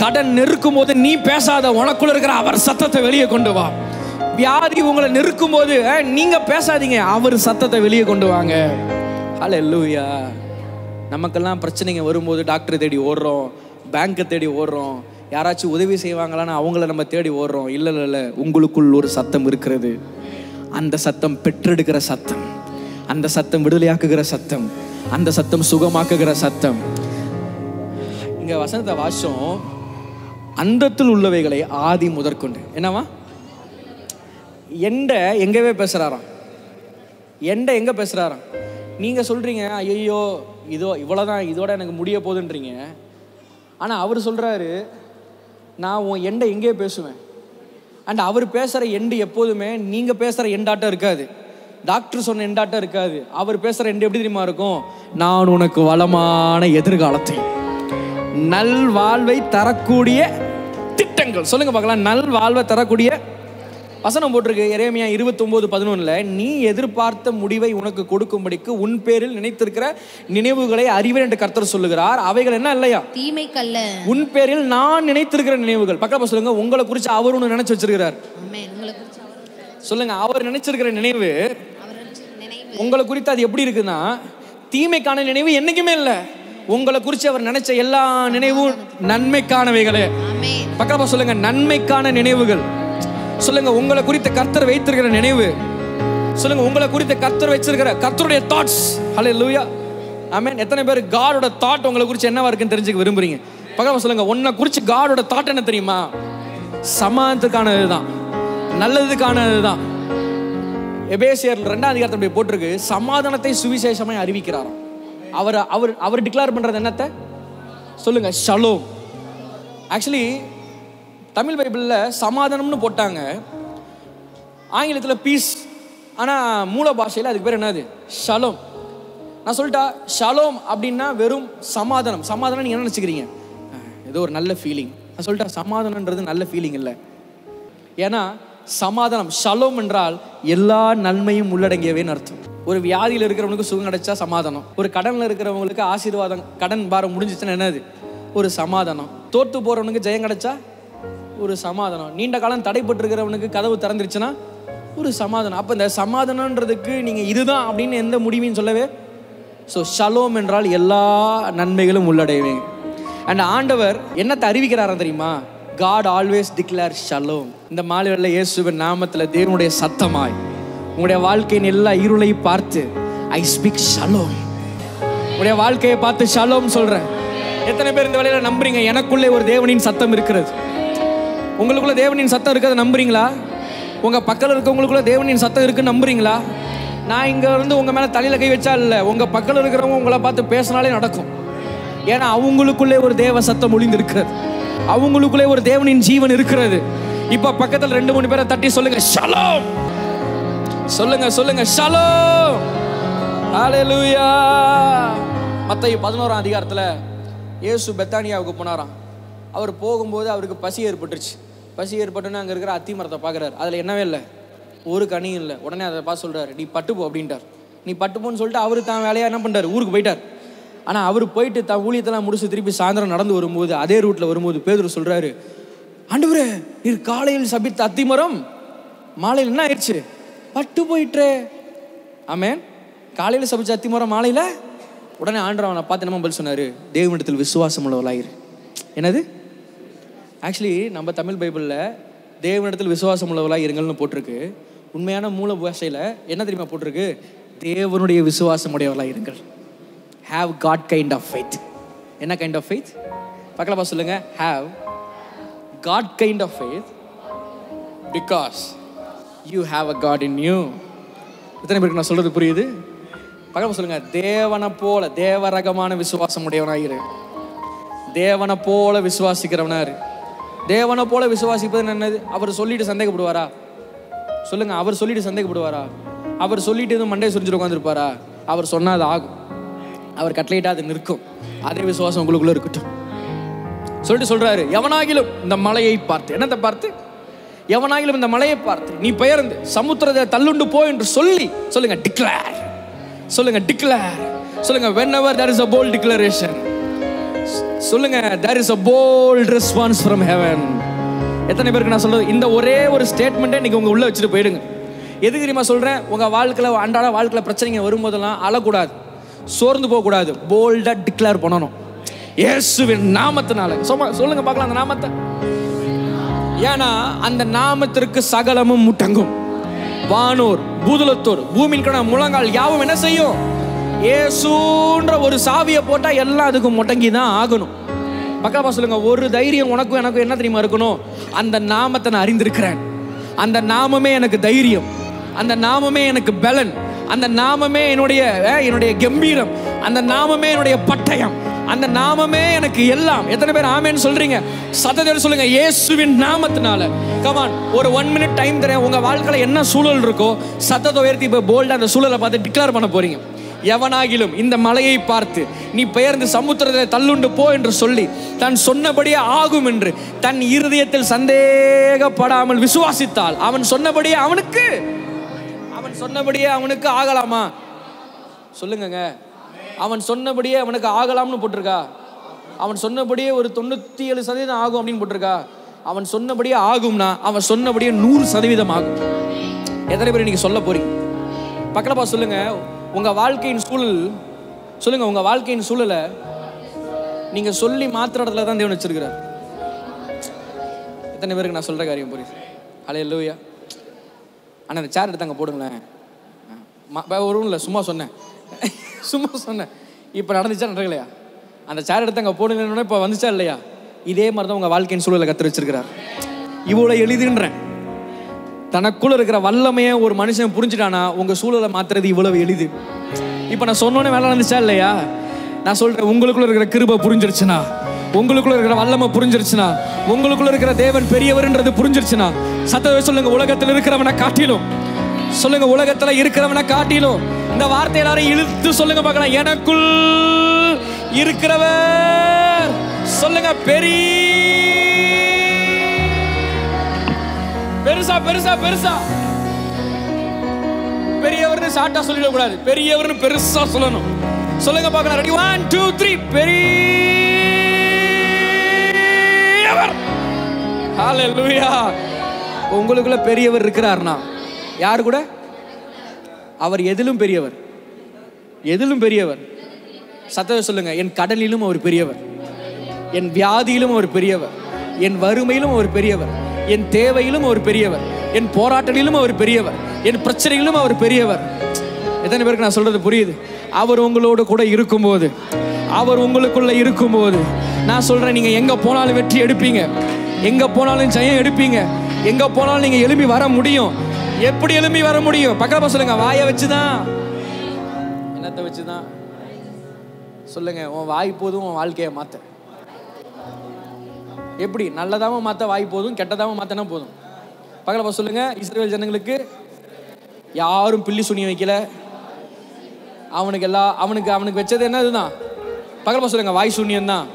S1: கடன் நெருக்கும் போது நீ பேசாத, உனக்குள்ள இருக்கிற அவர் சத்தத்தை வெளியே கொண்டு வா. வியாதி உங்களை நெருக்கும் போது நீங்க பேசாதீங்க, அவர் சத்தத்தை வெளியே கொண்டு வாங்க. அல்லேலூயா. நமக்கெல்லாம் பிரச்சனைங்க வரும்போது டாக்டரை தேடி ஓடுறோம், பேங்கை தேடி ஓடுறோம், யாராச்சும் உதவி செய்வாங்களான்னு அவங்கள நம்ம தேடி ஓடுறோம். இல்லை, உங்களுக்குள் ஒரு சத்தம் இருக்கிறது. அந்த சத்தம் பெற்றெடுக்கிற சத்தம், அந்த சத்தம் விடுதலையாக்குகிற சத்தம், அந்த சத்தம் சுகமாக்குகிற சத்தம். இங்க வசனத்தை வாசம், அந்தத்தில் உள்ளவைகளை ஆதி முதற்கொண்டு என்னவா எண்ட எங்கவே பேசுறாராம். எண்ட எங்க பேசுறாராம்? நீங்க சொல்றீங்க, ஐயோ இதோ இவ்வளவுதான், இதோட எனக்கு முடிய போகுதுன்றீங்க. ஆனா அவர் சொல்றாரு, நான் உன் எண்டை எங்கே பேசுவேன். அண்ட் அவர் பேசுகிற எண்டு எப்போதுமே நீங்கள் பேசுகிற எண்டாட்டம் இருக்காது, டாக்டர் சொன்ன எண்டாட்டம் இருக்காது. அவர் பேசுகிற எண்டு எப்படி தெரியுமா இருக்கும்? நான் உனக்கு வளமான எதிர்காலத்தை, நல்வாழ்வை தரக்கூடிய திட்டங்கள். சொல்லுங்க பார்க்கலாம், நல்வாழ்வை தரக்கூடிய வசனம் போட்டிருக்கு எரேமியா 29:11. நீ எதிர்பார்த்த முடிவை உனக்கு கொடுக்கும்படிக்கு உன் பேரில் நினைத்திருக்கிற நினைவுகளை அறிவேன் என்று கர்த்தர் சொல்லுகிறார். அவைகள் என்ன இல்லையா? தீமைக்கல்ல. உன் பேரில் நான் நினைத்திருக்கிற நினைவுகள். பக்கத்துல சொல்லுங்க, உங்களை குறித்து அவர் ஒன்று நினைச்சு வச்சிருக்கிறார். சொல்லுங்க, அவர் நினைச்சிருக்கிற நினைவு உங்களை குறித்து அது எப்படி இருக்குன்னா, தீமைக்கான நினைவு என்னைக்குமே இல்லை. உங்களை குறித்து அவர் நினைச்ச எல்லா நினைவும் நன்மைக்கானவைகளே. பக்கத்துல சொல்லுங்க, நன்மைக்கான நினைவுகள். சொல்லுங்க, உங்களை குறித்த கர்த்தர் வைத்திருக்கிற நினைவு. சொல்லுங்க, உங்களை குறித்த கர்த்தர் வச்சிருக்கிற கர்த்தருடைய தாட்ஸ். ஹல்லேலூயா, ஆமென். எத்தனை பேர் காடோட தாட் உங்களை குறித்து என்னவா இருக்குன்னு தெரிஞ்சுக்க விரும்புறீங்க? பக்கமா சொல்லுங்க, உன்னை குறித்து காடோட தாட் என்ன தெரியுமா? சமாதானத்துக்கானது தான், நல்லதுக்கானது தான். எபேசியர் 2ஆம் அதிகாரத்துல போட்டிருக்கு, சமாதானத்தை சுவிசேஷமாய் அறிவிக்கிறாராம். அவர் டிக்ளேர் பண்றது என்னத்தை? சொல்லுங்க, ஷலோம். ஆக்சுவலி தமிழ் பைபிளில் சமாதானம்னு போட்டாங்க, ஆங்கிலத்தில் பீஸ். ஆனால் மூல பாஷையில் அதுக்கு பேர் என்னது? ஷலோம். நான் சொல்லிட்டா, ஷலோம் அப்படின்னா வெறும் சமாதானம். சமாதானம் நீங்கள் என்ன நினச்சிக்கிறீங்க? ஏதோ ஒரு நல்ல ஃபீலிங். நான் சொல்லிட்டா, சமாதானன்றது நல்ல ஃபீலிங் இல்லை. ஏன்னா சமாதானம், ஷலோம் என்றால் எல்லா நன்மையும் உள்ளடங்கியவேன்னு அர்த்தம். ஒரு வியாதியில் இருக்கிறவங்களுக்கு சுகம் கிடைச்சா சமாதானம். ஒரு கடனில் இருக்கிறவங்களுக்கு ஆசீர்வாதம், கடன் பாரம் முடிஞ்சிச்சுன்னா என்னது? ஒரு சமாதானம். தோற்று போகிறவனுக்கு ஜெயம் கிடைச்சா ஒரு சமாதானம். நீண்ட காலம் தடைப்பட்டு இருக்கிறவனுக்கு கதவு திறந்துருச்சுன்னா ஒரு சமாதானம். அப்போ இந்த சமாதானன்றதுக்கு நீங்கள் இதுதான் அப்படின்னு எந்த முடிவையும் சொல்லவே. ஸோ ஷலோம் என்றால் எல்லா நன்மைகளும் உள்ளடைவேங்க. அண்ட் ஆண்டவர் என்னத்தை அறிவிக்கிறாரா தெரியுமா? God always declares shalom. இந்த மாலையில் இயேசுவின் நாமத்தில் தேவனுடைய சத்தமாய் உங்களுடைய வாழ்க்கையின் எல்லா இருளை பார்த்து I speak shalom. உங்களுடைய வாழ்க்கையை பார்த்து ஷலோம் சொல்றேன். எத்தனை பேர் இந்த வேளையில நம்புறீங்க எனக்குள்ளே ஒரு தேவனின் சத்தம் இருக்கிறது? உங்களுக்குள்ள தேவனின் சத்தம் இருக்கிறது நம்புறீங்களா? உங்க பக்கத்தில் இருக்கவங்களுக்குள்ள தேவனின் சத்தம் இருக்குன்னு நம்புறீங்களா? நான் இங்க இருந்து உங்க மேல தலையில கை வச்சா இல்ல, உங்க பக்கத்தில் இருக்கிறவங்க உங்களை பார்த்து பேசினாலே நடக்கும். ஏன்னா அவங்களுக்குள்ளே ஒரு தேவ சத்தம் ஒளிந்து இருக்கிறது, அவங்களுக்குள்ளே ஒரு தேவனின் ஜீவன் இருக்கிறது. இப்ப பக்கத்தில் 2-3 பேரை தட்டி சொல்லுங்க ஷலோம். சொல்லுங்க சொல்லுங்க ஷலோம். ஹல்லேலூயா. மத்தேயு 11ஆம் அதிகாரத்துல இயேசு பெத்தானியாவுக்கு போனாராம். அவர் போகும்போது அவருக்கு பசி ஏற்பட்டுருச்சு. பசி ஏற்பட்டுன்னு அங்கே இருக்கிற அத்தி மரத்தை பார்க்குறாரு. அதில் என்னவே இல்லை, ஒரு கனியும் இல்லை. உடனே அதை பார்த்து சொல்கிறாரு, நீ பட்டுப்போ அப்படின்ட்டார். நீ பட்டுப்போன்னு சொல்லிட்டு அவர் தான் வேலையாக என்ன பண்ணுறாரு, ஊருக்கு போயிட்டார். ஆனால் அவர் போயிட்டு தான் ஊழியத்தெல்லாம் முடிச்சு திருப்பி சாயந்தரம் நடந்து வரும்போது அதே ரூட்டில் வரும்போது பேதுரு சொல்கிறாரு, ஆண்டவரே நீர் காலையில் சபித்த அத்தி மரம் மாலையில் என்ன ஆயிடுச்சு, பட்டு போயிட்டே. ஆமென். காலையில் சபிச்ச அத்தி மரம் மாலையில். உடனே ஆண்டவர் அவனை பார்த்து நம்ம பதில் சொன்னார், தேவனிடத்தில் விசுவாசம் உள்ளவளாயிரு. என்னது? ஆக்சுவலி நம்ம தமிழ் பைபிளில் தேவனிடத்தில் விசுவாசம் உள்ளவளாக இருங்கள்னு போட்டிருக்கு. உண்மையான மூல பாஷையில் என்ன தெரியுமா போட்டிருக்கு? தேவனுடைய விசுவாசம் உடையவர்களாக இருங்கள். Have God kind of faith. என்ன கைண்ட் ஆஃப் ஃபெய்த்? பக்கத்தில் சொல்லுங்க, have God kind of faith because you have a God in you. எத்தனை பேருக்கு நான் சொல்றது புரியுது? பக்கத்தில் சொல்லுங்க, தேவனை போல தேவரகமான விசுவாசம் உடையவனாயிரு. தேவனை போல விசுவாசிக்கிறவனாரு. தேவனை போல விசுவாசிப்பது என்னது? அவர் சொல்லிட்டு சந்தேகப்படுவாரா? சொல்லுங்க, அவர் சொல்லிட்டு சந்தேகப்படுவாரா? அவர் சொல்லிட்டு எதுவும் மண்டையை சுரிஞ்சிட்டு உட்காந்துருப்பாரா? அவர் சொன்னா அது ஆகும், அவர் கட்டளையிட்டா அது நிற்கும். அதே விசுவாசம் உங்களுக்குள்ள இருக்கட்டும் சொல்லிட்டு சொல்றாரு, எவனாகிலும் இந்த மலையை பார்த்து, என்னத்தை பார்த்து? எவனாகிலும் இந்த மலையை பார்த்து நீ பெயர்ந்து சமுத்திரத்தை தள்ளுண்டு போ என்று சொல்லி சொல்லுங்க, டிக்ளேர். சொல்லுங்க டிக்ளேர். சொல்லுங்க, whenever there is a bold declaration, சொல்லுங்க, there is a bold response from heaven. எத்தனை பேருக்கு நான் சொல்றது? இந்த ஒரே ஒரு ஸ்டேட்மெண்ட்டை நீங்க உங்க உள்ள வச்சுட்டு போயிடுங்க. எது தெரியுமா சொல்றேன்? உங்க வாழ்க்கையில அன்றாட வாழ்க்கையில பிரச்சனைங்க வரும்போதெல்லாம் அழக்கூடாது, சோர்ந்து போகக்கூடாது, போல்டா டிக்ளேர் பண்ணணும் இயேசுவின் நாமத்தினால. சொல்லுங்க பார்க்கலாம் அந்த நாமத்தை. ஏன்னா அந்த நாமத்திற்கு சகலமும் முட்டங்கும். வானோர் பூதலத்தோர் பூமியின் கீழ் முழங்கால் யாவும் என்ன செய்யும்? இயேசுன்ற ஒரு சாவியை போட்டா எல்லாம் அதுக்கு முடங்கி தான் ஆகணும். பக்கமா சொல்லுங்க, ஒரு தைரியம் உனக்கும் எனக்கும் என்ன தெரியுமா இருக்கணும்? அந்த நாமத்தை நான் அறிந்திருக்கிறேன், அந்த நாமமே எனக்கு தைரியம், அந்த நாமமே எனக்கு பலன், அந்த நாமமே என்னுடைய கம்பீரம், அந்த நாமமே என்னுடைய பட்டயம், அந்த நாமமே எனக்கு எல்லாம். எத்தனை பேர் ஆமென் சொல்றீங்க? சத்தத்தோட சொல்லுங்க, இயேசுவின் நாமத்தினால. கமான், ஒரு 1 minute டைம் தரேன். உங்க வாழ்க்கையில என்ன சூழல் இருக்கோ சத்தத்தை உயர்த்தி இப்ப போல்டா அந்த சூழலை பார்த்து டிக்ளேர் பண்ண போறீங்க. எவனாகிலும் இந்த மலையை பார்த்து நீ பெயர்ந்து சமுத்திரத்தை தள்ளுண்டு போ என்று சொல்லி தான் சொன்னபடியே ஆகும் என்று தன் இருதயத்தில் சந்தேகப்படாமல் விசுவாசித்தால் அவன் சொன்னபடியே அவனுக்கு ஆகலாமா? சொல்லுங்க, அவன் சொன்னபடியே அவனுக்கு ஆகலாம்னு போட்டிருக்கா? அவன் சொன்னபடியே ஒரு 97% ஆகும் அப்படின்னு போட்டிருக்கா? அவன் சொன்னபடியே ஆகும்னா அவன் சொன்னபடியே 100% ஆகும். எத்தனை பேர் நீங்க சொல்ல போறீங்க? பக்கலப்பா சொல்லுங்க, உங்க வாழ்க்கையின் சூழல், சொல்லுங்க, உங்க வாழ்க்கையின் சூழலை நீங்க சொல்லி மாத்திர இடத்துல தான் தேவன் வச்சிருக்கிறார். எத்தனை பேருக்கு நான் சொல்ற காரியம் புரியுது? ஹல்லேலூயா. ஆனால் அந்த சேர் எடுத்து அங்கே போடுங்களேன். ஒரு இல்லை, சும்மா சொன்னேன். இப்போ நடந்துச்சா நடக்கலையா? அந்த சேர் எடுத்து அங்கே போடுங்கன்னு இப்போ வந்துச்சா இல்லையா? இதே மாதிரி தான் உங்கள் வாழ்க்கையின் சூழலை கற்று வச்சிருக்கிறார். இவ்வளோ எளிதுன்றேன். தனக்குள்ள இருக்கிற வல்லமையை ஒரு மனுஷன் புரிஞ்சுட்டானா உங்கள் சூழலை மாத்துறது இவ்வளவு எளிது. இப்போ நான் சொன்னோன்னே வேலை நடந்துச்சா இல்லையா? நான் சொல்கிறேன், உங்களுக்குள்ள இருக்கிற கிருபை புரிஞ்சிருச்சுன்னா, உங்களுக்குள்ள இருக்கிற வல்லமை புரிஞ்சிருச்சுன்னா, உங்களுக்குள்ள இருக்கிற தேவன் பெரியவர்ன்றது புரிஞ்சிருச்சுன்னா, சத்தத்தை சொல்லுங்க, உலகத்தில் இருக்கிறவனை காட்டிலும். சொல்லுங்க, உலகத்தில் இருக்கிறவனை காட்டிலும். இந்த வார்த்தை எல்லாரும் இழுத்து சொல்லுங்க பார்க்கலாம், எனக்குள் இருக்கிறவர். சொல்லுங்க, பெருசா பெருசா பெருசா. பெரியவர்னு ஷார்ட்டா சொல்லிடக்கூடாது, பெரியவர்னு பெருசா சொல்லணும். சொல்லுங்க பார்க்கலாம், ரெடி 1 2 3. பெரியவர். ஹல்லேலூயா. உங்களுக்குள்ள பெரியவர் இருக்கிறார்னா யார் கூட? அவர் எதிலும் பெரியவர். எதிலும் பெரியவர். சத்தத்தை சொல்லுங்க. என் கடலிலும் அவர் பெரியவர், என் வியாதியிலும் அவர் பெரியவர், என் வறுமையிலும் அவர் பெரியவர், என் தேவையிலும் அவர் பெரியவர், என் போராட்டத்திலும் அவர் பெரியவர், என் பிரச்சனையிலும் அவர் பெரியவர். எத்தனை பேருக்கு நான் சொல்றது புரியுது? அவர் உங்களோட கூட இருக்கும்போது, அவர் உங்களுக்குள்ள இருக்கும்போது, நான் சொல்றேன், நீங்க எங்க போனாலும் வெற்றி எடுப்பீங்க, எங்க போனாலும் ஜெயம் எடுப்பீங்க, எங்க போனாலும் நீங்க எழுப்பி வர முடியும். எப்படி எழுப்பி வர முடியும்? பக்கத்துல சொல்லுங்க. வாயை வச்சுதான். என்னத்தை வச்சுதான்? சொல்லுங்க. உன் வாய் போதும் உன் வாழ்க்கையை மாத்த. எப்படி? நல்லதாம மாத்த வாய் போதும், கெட்டதாம மாத்தனா போதும். பக்கத்துல சொல்லுங்க. இஸ்ரவேல் ஜனங்களுக்கு யாரும் பில்லி சுனி வைக்கல. அவனுக்கு வச்சது என்ன? இதுதான். பக்கத்துல சொல்லுங்க. வாய் சூன்யம் தான்.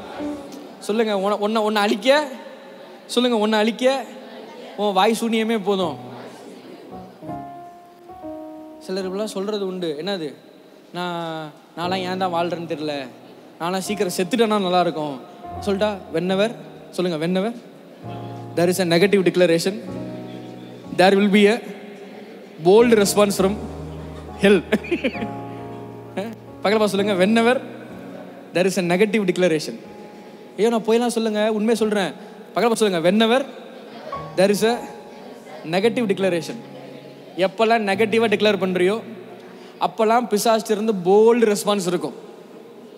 S1: சொல்லுங்க. ஒன்ன அழிக்க சொல்லுங்க. ஒன்ன அழிக்க உன் வாய் சூன்யமே போதும். சிலர் இப்பெல்லாம் சொல்றது உண்டு. என்னது? நான்லாம் ஏன் தான் வாழ்றேன்னு தெரியல, நான்லாம் சீக்கிரம் செத்துட்டேன்னா நல்லா இருக்கும் சொல்லிட்டா. வென்னவர் சொல்லுங்க. Whenever there is a negative declaration, there will be a bold response from hell. பக்கத்துல சொல்லுங்க. whenever there is a negative declaration. ஐயோ நான் போயெல்லாம் சொல்லுங்க, உண்மையை சொல்றேன். பக்கத்துல சொல்லுங்க. whenever there is a negative declaration. எப்பெல்லாம் நெகட்டிவா டிக்ளேர் பண்றியோ அப்பெல்லாம் பிசாசுல இருந்து போல்டு ரெஸ்பான்ஸ் இருக்கும்.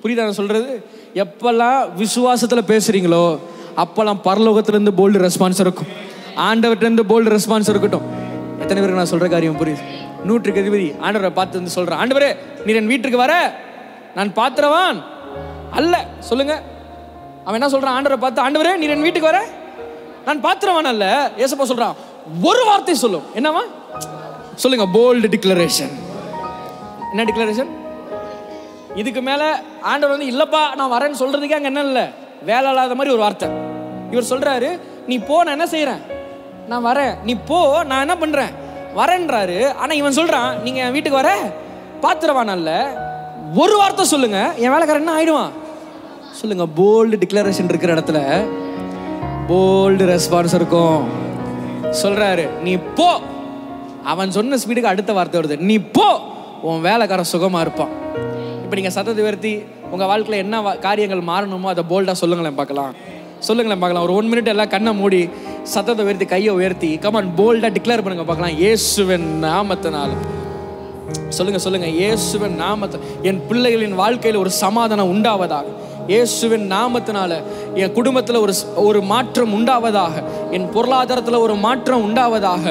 S1: புரியுதா நான் சொல்றது? எப்பெல்லாம் விசுவாசத்துல பேசுறீங்களோ அப்பெல்லாம் பரலோகத்துல இருந்து போல்டு ரெஸ்பான்ஸ் இருக்கும், ஆண்டவர்கிட்ட இருந்து போல்டு ரெஸ்பான்ஸ் இருக்கட்டும். எத்தனை பேருக்கு நான் சொல்ற காரியம் புரியுது? 100க்கு அதிபதி ஆண்டவரை பார்த்து வந்து சொல்றேன், ஆண்டவரே நீர் என் வீட்டுக்கு வர, நான் பாத்திரவான் அல்ல. சொல்லுங்க. அவன் என்ன சொல்றான்? ஆண்டவரை பார்த்து, ஆண்டவரே நீர் என் வீட்டுக்கு வர, நான் பாத்திரவான் அல்ல. ஏசப்பா சொல்றான், ஒரு வார்த்தை சொல்லும். என்னவா? சொல்லுங்க. Bold declaration. என்ன டிக்ளரேஷன்? இதுக்கு மேல ஆண்டவர் வந்து இல்லப்பா நான் வரேன்னு சொல்றதுக்கே அங்க என்ன இல்லை, வேலை இல்லாத மாதிரி ஒரு வார்த்தை. இவர் சொல்றாரு, நீ போ, நான் என்ன செய்யறேன், நான் வரேன், நீ போ, நான் என்ன பண்றேன், வரேன்றாரு. ஆனா இவன் சொல்றான், நீங்க என் வீட்டுக்கு வர பாத்திரவான் அல்ல, ஒரு வார்த்தை சொல்லுங்க, என் வேலைக்காரன் என்ன ஆயிடுவான். சொல்லுங்க. போல்டு டிக்ளரேஷன் இருக்கிற இடத்துல போல்டு ரெஸ்பான்ஸ் இருக்கும். சொல்றாரு, நீ போ. அவன் சொன்ன ஸ்பீடுக்கு அடுத்த வார்த்தை வருது, நீ போ, உன் வேலைக்காரன் சுகமா இருப்பான். இப்போ நீங்க சத்தத்தை உயர்த்தி உங்க வாழ்க்கையில என்ன காரியங்கள் மாறணுமோ அதை போல்டா சொல்லுங்களேன் பார்க்கலாம். சொல்லுங்களேன் பார்க்கலாம். ஒரு 1 மினிட் எல்லாம் கண்ணை மூடி சத்தத்தை உயர்த்தி கையை உயர்த்தி கமான் போல்டா டிக்ளேர் பண்ணுங்க பார்க்கலாம். இயேசுவின் நாமத்தினால சொல்லுங்க. சொல்லுங்க. இயேசுவின் நாமத்தில் என் பிள்ளைகளின் வாழ்க்கையில் ஒரு சமாதானம் உண்டாவதாக. இயேசுவின் நாமத்தினால என் குடும்பத்தில் ஒரு மாற்றம் உண்டாவதாக, என் பொருளாதாரத்தில் ஒரு மாற்றம் உண்டாவதாக,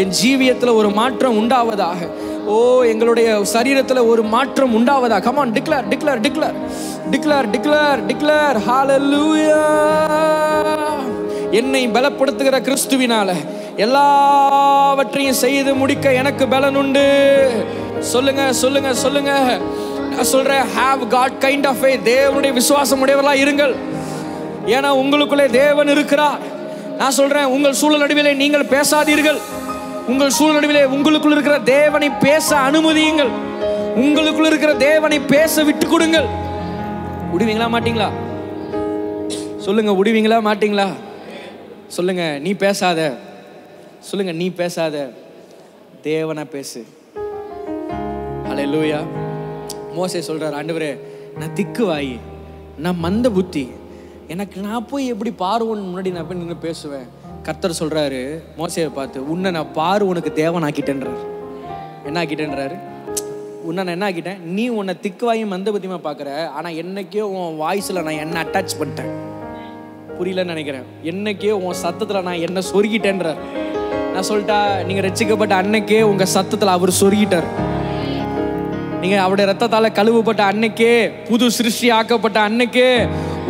S1: என் ஜீவியத்தில் ஒரு மாற்றம் உண்டாவதாக, ஓ எங்களுடைய சரீரத்தில் ஒரு மாற்றம் உண்டாவதாக. Come on, declare declare declare declare declare declare. Hallelujah. என்னை பலப்படுத்துகிற கிறிஸ்துவினால எல்லாவற்றையும் செய்து முடிக்க எனக்கு பலன் உண்டு. சொல்லுங்க சொல்லுங்க சொல்லுங்க. நான் சொல்றேன், have God kind of faith. தேவனுடைய விசுவாசம் உடையவர்களா இருங்கள். ஏன்னா உங்களுக்குள்ளே தேவன் இருக்கிறார். நான் சொல்றேன், உங்கள் சூழல் நடுவிலே நீங்கள் பேசாதீர்கள். உங்கள் சூழல் நடுவிலே உங்களுக்குள் இருக்கிற தேவனை பேச அனுமதியுங்கள். உங்களுக்குள் இருக்கிற தேவனை பேச விட்டு கொடுங்கள். விடுவீங்களா மாட்டீங்களா? சொல்லுங்க. விடுவீங்களா மாட்டீங்களா? சொல்லுங்க. நீ பேசாத. சொல்லுங்க. நீ பேசாத, தேவனா பேசு. ஹல்லேலூயா. மோசே சொல்றார், ஆண்டவரே நான் திக்கு வாயி, நான் மந்த புத்தி, எனக்கு நான் போய் எப்படி பார்வோன் முன்னாடி நான் போய் நின்று பேசுவேன். கர்த்தர் சொல்றாரு மோசேயை பார்த்து, உன்னை நான் பார்வோனுக்கு தேவன் ஆக்கிட்டேன்றார். என்ன ஆக்கிட்டேன்றாரு? உன்னை நான் என்ன ஆக்கிட்டேன்? நீ உன்னை திக்கு வாயி மந்த புத்தியமா பார்க்குற, ஆனால் என்னைக்கோ உன் வாய்ஸில் நான் என்ன அட்டாச் பண்ணிட்டேன். புரியலன்னு நினைக்கிறேன். என்னைக்கே உன் சத்தத்தில் நான் என்ன சொருகிட்டேன்றார். நான் சொல்லிட்டா, நீங்கள் ரட்சிக்கப்பட்ட அன்னைக்கே உங்கள் சத்தத்தில் அவர் சொருகிட்டார். நீங்க அவருடைய ரத்தத்தால கழுவப்பட்ட அன்னைக்கே, புது சிருஷ்டி ஆக்கப்பட்ட அன்னைக்கே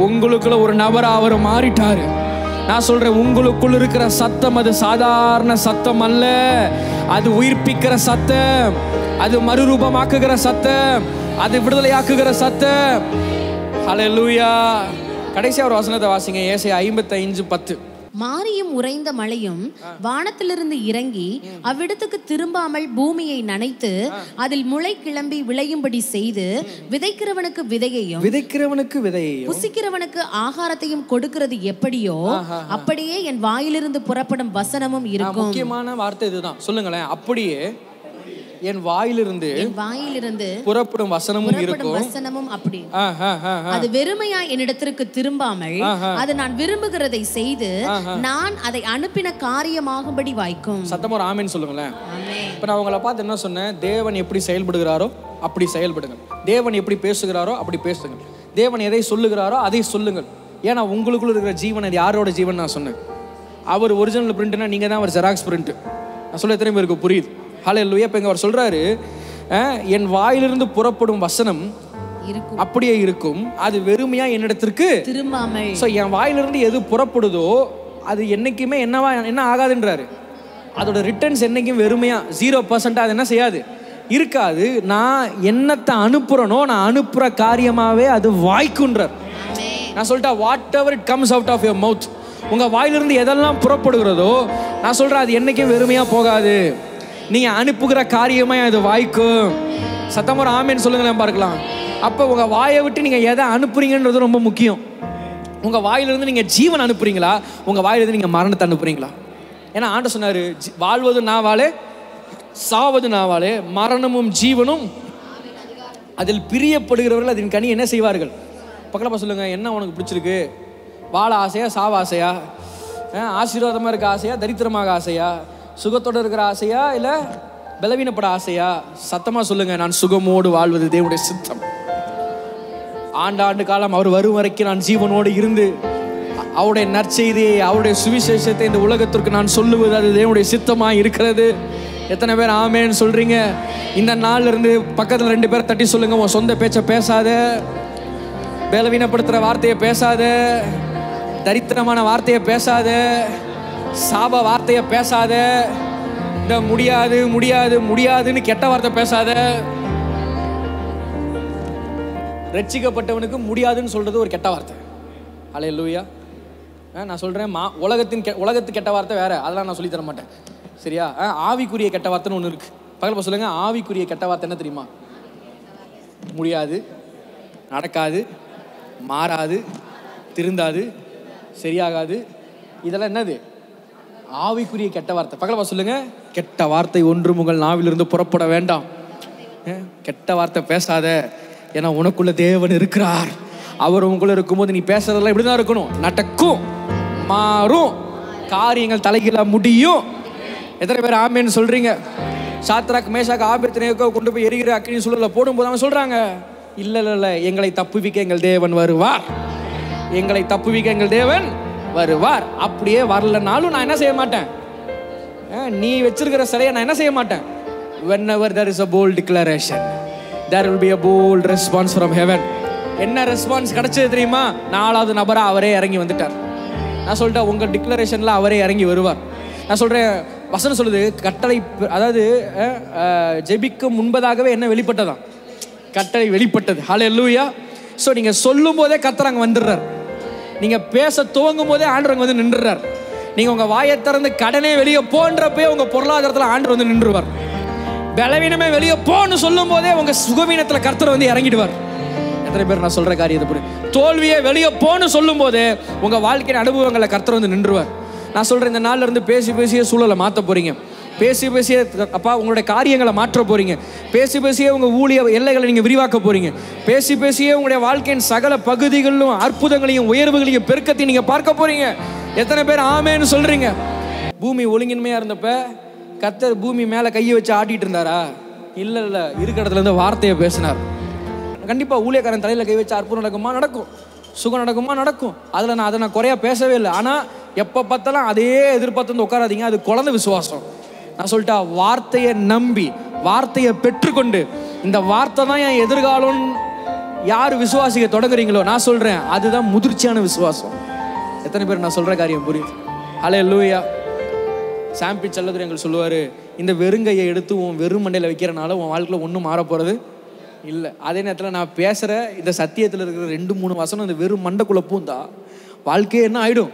S1: உங்களுக்குள்ள ஒரு நபரா அவர் மாறிட்டாரு. நான் சொல்றேன், உங்களுக்குள்ள இருக்கிற சத்தம் அது சாதாரண சத்தம் அல்ல, அது உயிர்ப்பிக்கிற சத்தம், அது மறுரூபமாக்குகிற சத்தம், அது விடுதலையாக்குகிற சத்தம். ஹல்லேலூயா. கடைசியா ஒரு வசனத்தை வாசிங்க. ஏசாயா 55:10.
S2: மாரியும் உறைந்த மழையும் வானத்திலிருந்து இறங்கி அவ்விடத்துக்கு திரும்பாமல் பூமியை நனைத்து அதில் முளை கிளம்பி விளையும்படி செய்து விதைக்கிறவனுக்கு விதையையும் புசிக்கிறவனுக்கு ஆகாரத்தையும் கொடுக்கிறது எப்படியோ அப்படியே என் வாயிலிருந்து புறப்படும் வசனமும் இருக்கும்.
S1: முக்கியமான வார்த்தை இதுதான். சொல்லுங்களேன். அப்படியே என் வாயிலிருந்து புறப்படும் வசனமும் இருக்கும்.
S2: அப்படி அது வெறுமையா என்னிடத்திற்கு திரும்பாமல் அது நான் விரும்புகிறதை செய்து நான் அதை அனுப்பின காரியமாகும்படி வாய்க்கும்.
S1: சத்தமா ஒரு ஆமென் சொல்லுங்களேன். இப்ப நான் உங்களை பார்த்து என்ன சொன்னேன்? தேவன் எப்படி செயல்படுகிறாரோ அப்படி செயல்படுங்க. தேவன் எப்படி பேசுகிறாரோ அப்படி பேசுங்க. தேவன் எதை சொல்லுகிறாரோ அதை சொல்லுங்கள். ஏன்னா உங்களுக்குள்ள இருக்கிற ஜீவன் அது யாரோட ஜீவன் நான் சொன்னேன். அவர் ஒரிஜினல் பிரிண்ட்னா நீங்க தான் அவர் ஜெராக்ஸ் பிரிண்ட். நான் சொல்ல எத்தனை பேருக்கு புரியுது? ஹல்லேலூயா. இப்போ இங்க அவர் சொல்றாரு, என் வாயிலிருந்து புறப்படும் வசனம் அப்படியே இருக்கும், அது வெறுமையா என்னிடத்திற்கு திரும்பாமல். சோ என் வாயிலிருந்து எது புறப்படுதோ அது என்னைக்குமே என்ன ஆகாதுன்றாரு. அதோட ரிட்டர்ன்ஸ் என்னைக்கும் வெறுமையா 0% அது என்ன செய்யாது, இருக்காது. நான் என்னத்தை அனுப்புறனோ நான் அனுப்புற காரியமாவே அது வாய்க்குன்றார். நான் சொல்லிட்டா whatever it comes out of your mouth, உங்க வாயிலிருந்து எதெல்லாம் புறப்படுகிறதோ நான் சொல்றேன் அது என்னைக்கும் வெறுமையா போகாது. நீங்க அனுப்புகிற காரியமா அது வாய்க்கும். சத்தமா ஆமென் சொல்லுங்களேன் பார்க்கலாம். அப்ப உங்க வாயை விட்டு நீங்க எதை அனுப்புறீங்கன்றது ரொம்ப முக்கியம். உங்க வாயிலிருந்து நீங்க ஜீவன் அனுப்புறீங்களா, உங்க வாயிலிருந்து நீங்க மரணத்தை அனுப்புறீங்களா? ஏன்னா ஆண்டவர் சொன்னாரு, வாழ்வது நாவாலே சாவது நாவாலே, மரணமும் ஜீவனும் அதில் பிரியப்படுகிறவர்கள் அதன் கனி என்ன செய்வார்கள். பக்கத்துல சொல்லுங்க, என்ன உனக்கு பிடிச்சிருக்கு? வாழ ஆசையா, சாவ ஆசையா, ஆசீர்வாதமா இருக்க ஆசையா, தரித்திரமாக ஆசையா, சுகத்தோடு இருக்கிற ஆசையா, இல்ல பலவீனப்பட ஆசையா? சத்தமா சொல்லுங்க. நான் சுகமோடு வாழ்வது தேவனுடைய சித்தம். ஆண்டாண்டு காலம் அவர் வரும் வரைக்கும் நான் ஜீவனோடு இருந்து அவருடைய நற்செய்தியை, அவருடைய சுவிசேஷத்தை இந்த உலகத்திற்கு நான் சொல்லுவது அது தேவனுடைய சித்தமா இருக்கிறது. எத்தனை பேர் ஆமேன்னு சொல்றீங்க? இந்த நாள்ல இருந்து பக்கத்துல 2 பேர் தட்டி சொல்லுங்க, உன் சொந்த பேச்ச பேசாத, பலவீனப்படுத்துற வார்த்தையை பேசாத, தரித்திரமான வார்த்தையை பேசாத, சாப வார்த்தையை பேசாத, இந்த முடியாது முடியாது முடியாதுன்னு கெட்ட வார்த்தை பேசாத. ரட்சிக்கப்பட்டவனுக்கு முடியாதுன்னு சொல்றது ஒரு கெட்ட வார்த்தை. ஹல்லேலூயா. நான் சொல்றேன், உலகத்து கெட்ட வார்த்தை வேற, அதெல்லாம் நான் சொல்லி தர மாட்டேன். சரியா? ஆவிக்குரிய கெட்ட வார்த்தைன்னு ஒன்று இருக்கு. பக்கத்துல சொல்லுங்க, ஆவிக்குரிய கெட்ட வார்த்தை என்ன தெரியுமா? முடியாது, நடக்காது, மாறாது, திருந்தாது, சரியாகாது. இதெல்லாம் என்னது? ஆவிக்குரிய கெட்ட வார்த்தை. பக்கத்துல சொல்லுங்க, கெட்ட வார்த்தை ஒன்றும் உங்கள் நாவிலிருந்து புறப்பட வேண்டாம். கெட்ட வார்த்தை பேசாத. ஏன்னா உனக்குள்ள தேவன் இருக்கிறார். அவர் உங்களுக்குள்ள இருக்கும்போது நீ பேசுறதெல்லாம் இப்படிதான் இருக்கணும். நடக்கும், மாறும், காரியங்கள் தலைகீழா முடியும். எத்தனை பேர் ஆமேன்னு சொல்றீங்க? சாத்ராக் மேஷாக் ஆபேத்நேகோ கொண்டு போய் எரிகிற அக்கினி சூழல்ல போடும்போது அவன் சொல்றாங்க, இல்ல இல்ல இல்ல, எங்களை தப்புவிக்க எங்கள் தேவன் வருவார், எங்களை தப்புவிக்க எங்கள் தேவன் வருவார். அப்படியே வரலனாலும் நான் என்ன செய்ய மாட்டேன், நீ வச்சிருக்கிற சிலையை நான் என்ன செய்ய மாட்டேன். whenever there is a bold declaration there will be a bold response from heaven. என்ன ரெஸ்பான்ஸ் கிடைச்சது தெரியுமா? 4வது நபரா அவரே இறங்கி வந்துட்டார். நான் சொல்லிட்டேன், உங்க டிக்ளரேஷன்ல அவரே இறங்கி வருவார். நான் சொல்றேன், வசனம் சொல்லுது, கட்டளை, அதாவது ஜெபிக்கும் முன்பதாகவே என்ன வெளிப்பட்டதான், கட்டளை வெளிப்பட்டது. ஹல்லேலூயா. சோ நீங்க சொல்லும் போதே கர்த்தர் அங்க வந்துடுறார். நீங்க பேச துவங்கும் போதே ஆண்டவர் வந்து நின்றுறார். நீங்க உங்க வாயை திறந்து கடனே வெளியே போன்றப்பே உங்க பொருளாதாரத்துல ஆண்டவர் வந்து நின்றுவார். பலவீனமே வெளியே போன்னு சொல்லும் போதே உங்க சுகவீனத்துல கர்த்தர் வந்து இறங்கிடுவார். எத்தனை பேர் நான் சொல்ற காரியத்தை புரியும்? தோல்வியே வெளியே போன்னு சொல்லும் போதே உங்க வாழ்க்கையின் அனுபவங்களை கர்த்தர் வந்து நின்றுவார். நான் சொல்றேன், இந்த நாள்ல இருந்து பேசி பேசிய சூழலை மாற்ற போறீங்க. பேசி பேசிய அப்பா உங்களுடைய காரியங்களை மாற்ற போறீங்க. பேசி பேசியே உங்க ஊழிய எல்லைகளை நீங்க விரிவாக்க போறீங்க. பேசி பேசியே உங்களுடைய வாழ்க்கையின் சகல பகுதிகளிலும் அற்புதங்களையும் உயர்வுகளையும் பெருக்கத்தையும் நீங்க பார்க்க போறீங்க. எத்தனை பேர் ஆமேன்னு சொல்றீங்க? பூமி ஒழுங்கின்மையா இருந்தப்ப கர்த்தர் பூமி மேல கையை வச்சு ஆட்டிட்டு இருந்தாரா? இல்ல இல்ல, இருக்கிற இடத்துல இருந்து வார்த்தையை பேசினார். கண்டிப்பா ஊழியக்காரன் தலையில கை வச்சு அற்புதம் நடக்குமா? நடக்கும். சுகம் நடக்குமா? நடக்கும். அதுல நான் அதை குறையா பேசவே இல்லை. ஆனா எப்ப பார்த்தாலும் அதே எதிர்பார்த்து வந்து உட்காராதீங்க. அது குழந்தை விசுவாசம். நான் சொல்லிட்டா, வார்த்தையை நம்பி வார்த்தையை பெற்றுக்கொண்டு இந்த வார்த்தை தான் என் எதிர்காலம் யாரு விசுவாசிக்க தொடங்குறீங்களோ, நான் சொல்றேன் அதுதான் முதிர்ச்சியான விசுவாசம். எத்தனை பேர் நான் சொல்ற காரியம் புரியுது? ஹல்லேலூயா. சாம்பி செல்லதுரை எங்களுக்கு சொல்லுவாரு, இந்த வெறுங்கையை எடுத்து உன் வெறும் மண்டையில வைக்கிறனால உன் வாழ்க்கையில ஒன்றும் மாற போறது இல்லை. அதே நேரத்தில் நான் பேசுற இந்த சத்தியத்தில் இருக்கிற 2-3 வசனம் இந்த வெறும் மண்டைக்குள்ள பூந்தா வாழ்க்கையே என்ன ஆயிடும்?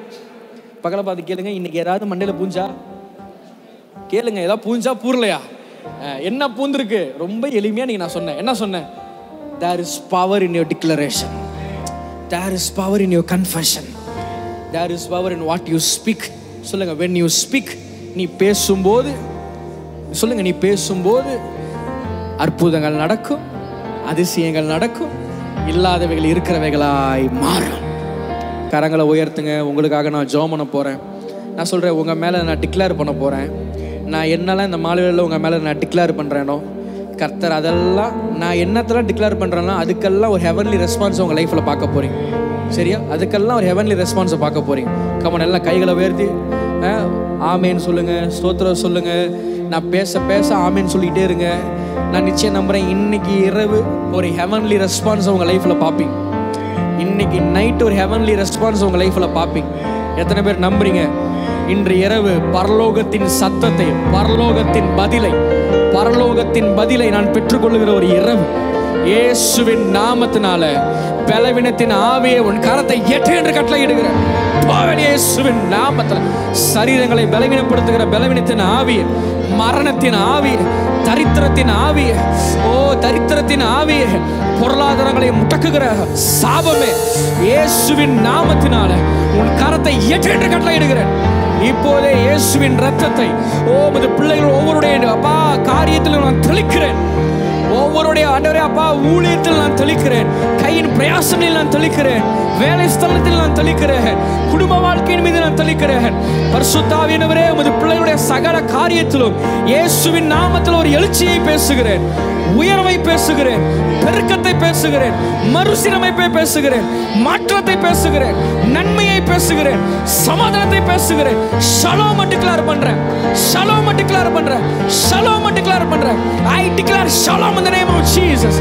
S1: பக்கத்துல பார்த்து கேளுங்க, இன்னைக்கு ஏதாவது மண்டையில பூஞ்சா கேளுங்க, ஏதாவது பூஞ்சா பூரலையா, என்ன பூந்திருக்கு? ரொம்ப எளிமையா நீங்க நான் சொன்னேன், என்ன சொன்னேன்? There is power in your declaration, there is power in your confession, there is power in what you speak. சொல்லுங்க, when you speak, நீ பேசும்போது, சொல்லுங்க, நீ பேசும்போது அற்புதங்கள் நடக்கும், அதிசயங்கள் நடக்கும், இல்லாதவைகள் இருக்கிறவைகளாய் மாறும். கரங்களை உயர்த்துங்க. உங்களுக்காக நான் ஜெபம் பண்ண போறேன். நான் சொல்றேன், உங்க மேல நான் டிக்ளேர் பண்ண போறேன். நான் என்னெல்லாம் இந்த மாலையில் உங்க மேல நான் டிக்ளேர் பண்றேனோ கர்த்தர் அதெல்லாம் நான் என்னத்தெல்லாம் டிக்ளேர் பண்றேன்னா அதுக்கெல்லாம் ஒரு ஹெவன்லி ரெஸ்பான்ஸ் உங்க லைஃப்ல பார்க்க போறீங்க. சரியா? அதுக்கெல்லாம் ஒரு ஹெவன்லி ரெஸ்பான்ஸை பார்க்க போறீங்க. கமன், எல்லாம் கைகளை உயர்த்தி ஆமேன்னு சொல்லுங்க, ஸ்தோத்திரம் சொல்லுங்க. நான் பேச பேச ஆமேன்னு சொல்லிக்கிட்டே இருங்க. நான் நிச்சயம் நம்புறேன், இன்னைக்கு இரவு ஒரு ஹெவன்லி ரெஸ்பான்ஸ் உங்க லைஃப்ல பார்ப்பீங்க. இன்னைக்கு நைட் ஒரு ஹெவன்லி ரெஸ்பான்ஸ் உங்க லைஃப்ல பார்ப்பீங்க. எத்தனை பேர் நம்புறீங்க? இன்று இரவு பரலோகத்தின் சத்தத்தை, பரலோகத்தின் பதிலை நான் பெற்றுக்கொள்ளுகிற ஒரு இரவு. இயேசுவின் நாமத்தினால பலவீனத்தின் ஆவியை உன் கரத்தை ஏற்று என்று கட்டளையிடுகிறேன். இயேசுவின் நாமத்தில் சரீரங்களை பலவீனப்படுத்துகிற பலவீனத்தின் ஆவியை, மரணத்தின் ஆவியை, தரித்திரத்தின் ஆவியை, தரித்திரத்தின் ஆவியை, பொருளாதாரங்களை முடக்குகிற சாபமே இயேசுவின் நாமத்தினால உன் கரத்தை ஏற்று என்று கட்டளையிடுகிறேன். இப்போதே இயேசுவின் ரத்தத்தை உமது பிள்ளைகள் ஒவ்வொருடைய அப்பா காரியத்தில் நான் தெளிக்கிறேன். ஒவ்வொருடைய ஆண்டவரே அப்பா ஊழியத்தில் நான் தெளிக்கிறேன், கையின் பிரயாசங்களில் நான் தெளிக்கிறேன், வேலை ஸ்தலத்தில் நான் தெளிக்கிறேன், குடும்ப வாழ்க்கையின் மீது நான் தெளிக்கிறேன். பரிசுத்த ஆவியானவரே, உமது பிள்ளைகளுடைய சகல காரியத்திலும் இயேசுவின் நாமத்தில் ஒரு எழுச்சியை பேசுகிறேன், உயர்வை பேசுகிறேன், பெருக்கத்தை பேசுகிறேன், மறுசீரமைப்பை பேசுகிறேன், மாற்றத்தை பேசுகிறேன், நன்மையை பேசுகிறேன், சமாதானத்தை பேசுகிறேன். ஷலோம் டிக்ளேர் பண்றேன், ஷலோம் டிக்ளேர் பண்றேன், ஷலோம் டிக்ளேர் பண்றேன். I declare shalom in the name of Jesus.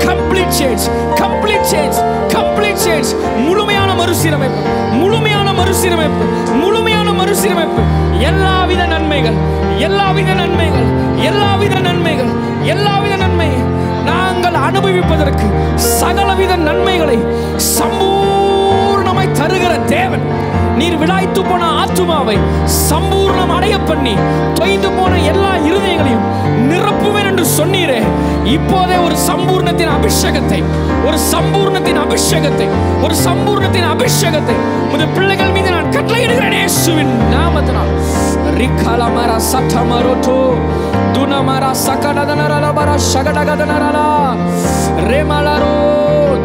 S1: Complete change, complete change, complete change. முழுமையான மறுசீரமைப்பு, முழுமையான மறுசீரமைப்பு, முழுமையான மறுசீரமைப்பு. எல்லாவித நன்மைகள், எல்லாவித நன்மைகள், எல்லாவித நன்மைகள், எல்லாவித நன்மை நாங்கள் அனுபவிப்பதற்கு சகலவித நன்மைகளை சம்பூர்ணமாய் தருகிற தேவன். நீர் விடாய்த்து போன ஆத்துமாவை சம்பூர்ணம் அடைய பண்ணி தொய்ந்து போன எல்லா இருதயங்களையும் நிரப்புவேன் என்று சொன்னீரே. இப்போதே ஒரு சம்பூர்ணத்தின் அபிஷேகத்தை, ஒரு சம்பூர்ணத்தின் அபிஷேகத்தை, ஒரு சம்பூர்ணத்தின் அபிஷேகத்தை உமது பிள்ளைகள் மீது நான் கட்டளையிடுகிறேன் இயேசுவின் நாமத்தினால். ரிகலமரா சட்டமரோட்டோ துனமரா சகடதனரலபரா ஷகடகதனரலா ரெமலரோ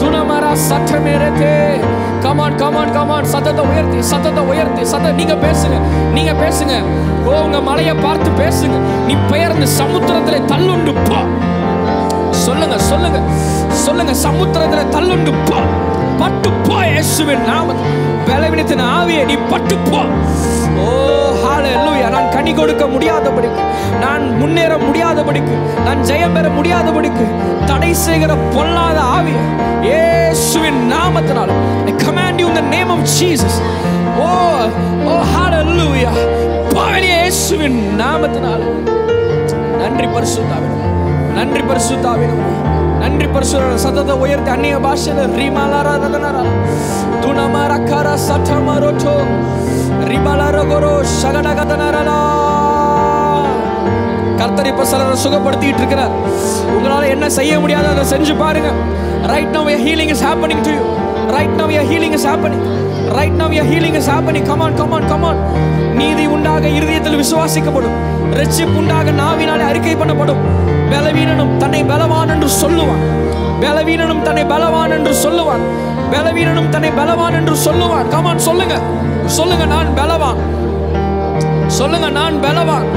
S1: துனமரா சட்டமேரதே. கமான் கமான் கமான், சத்தத்தை உயர்த்தி, சத்தத்தை உயர்த்தி, சத்தம். நீங்க பேசுங்க, நீங்க பேசுங்க. உங்க மலையை பார்த்து பேசுங்க. நீ பெயர்ந்து சமுத்திரத்திலே தள்ளுண்டு போ. சொல்லுங்க சொல்லுங்க சொல்லுங்க, சமுத்திரத்திலே தள்ளுண்டு போ, பட்டு போ இயேசுவின் நாமத்தில். பலவீனத்தின் ஆவியை நீ பட்டு போ. ஓ ஹalleluya. நான் கனி கொடுக்க முடியாதபடிக்கு, நான் முன்னேற முடியாதபடிக்கு, நான் ஜெயம் பெற முடியாதபடிக்கு தடை செய்கிற பொல்லாத ஆவியை இயேசுவின் நாமத்தினால் I command you in the name of Jesus. Oh hallelujah. பாவியே இயேசுவின் நாமத்தினால். நன்றி பரிசுத்தாவே, நன்றி பரிசுத்தாவே, நன்றி பரிசுத்த. சத்தத்தை உயர்த்தி அந்நிய பாஷையில ரிமாலாரா ரதனரா துனமாரா கரா சட்டமரோட்டோ ரிபாலாரகோரோ ஷகடகதனரலா. கர்த்தர் இப்ப சிலரை சுகப்படுத்திட்டு இருக்கிறார். உங்களால என்ன செய்ய முடியாத அதை செஞ்சு பாருங்க. Right now your healing is happening to you. Right now your healing is happening. Right now your healing is happening. Come on, come on, come on. நீதி உண்டாக இருதயத்தில் விசுவாசிக்கப்படும், இரட்சிப்பு உண்டாக நாவினாலே அறிக்கை பண்ணப்படும். பலவீனனும் தன்னை பலவான் என்று சொல்லுவான், பலவீனனும் தன்னை பலவான் என்று சொல்லுவான், பலவீனனும் தன்னை பலவான் என்று சொல்லுவான். Come on, சொல்லுங்க சொல்லுங்க, நான் பலவான். சொல்லுங்க, நான் பலவான்.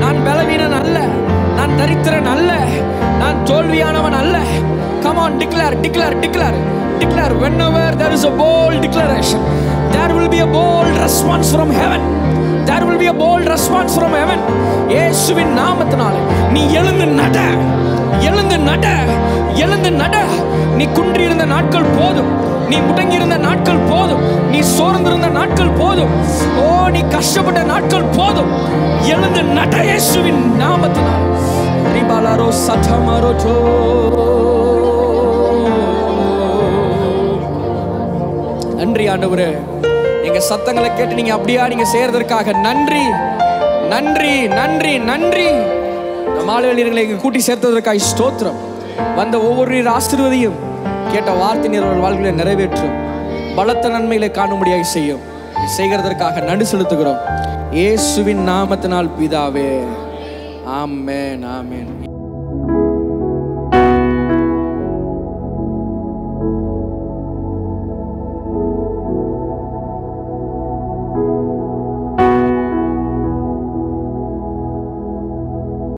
S1: நான் பலவீனன் அல்ல, நான் தரித்திரன் அல்ல, நான் தோல்வியானவன் அல்ல. Come on, declare, declare, declare, declare. Whenever there is a bold declaration, there will be a bold response from heaven. There will be a bold response from heaven. இயேசுவின் நாமத்தினாலே நீ எழுந்து நட, எழுந்து நட, எழுந்து நட. நீ குன்றியிருந்த நாட்கள் போதும், நீ முடங்கியிருந்த நாட்கள் போதும், நீ சோர்ந்திருந்த நாட்கள் போதும், நீ கஷ்டப்பட்ட நாட்கள் போதும். எழுந்து நட இயேசுவின் நாமத்தினால். ரிபாலாரோ சட்டமரோட்டோ. நன்றி ஆண்டவரே, எங்க எங்க சத்தங்களை கேட்டு நீங்க அப்படியா நீங்க செய்யறதற்காக நன்றி நன்றி நன்றி நன்றி. மாலைவெளியர்களை இங்க கூட்டி சேர்த்ததற்காக ஸ்தோத்திரம். வந்த ஒவ்வொரு ஆசீர்வதியும் கேட்ட வார்த்தை நீர் வாழ்க்கையை நிறைவேற்றும், பலத்த நன்மைகளை காணும்படியாக செய்யும். செய்கிறதற்காக நன்றி செலுத்துகிறோம். இயேசுவின் நாமத்தினால் பிதாவே, ஆமென் ஆமென்.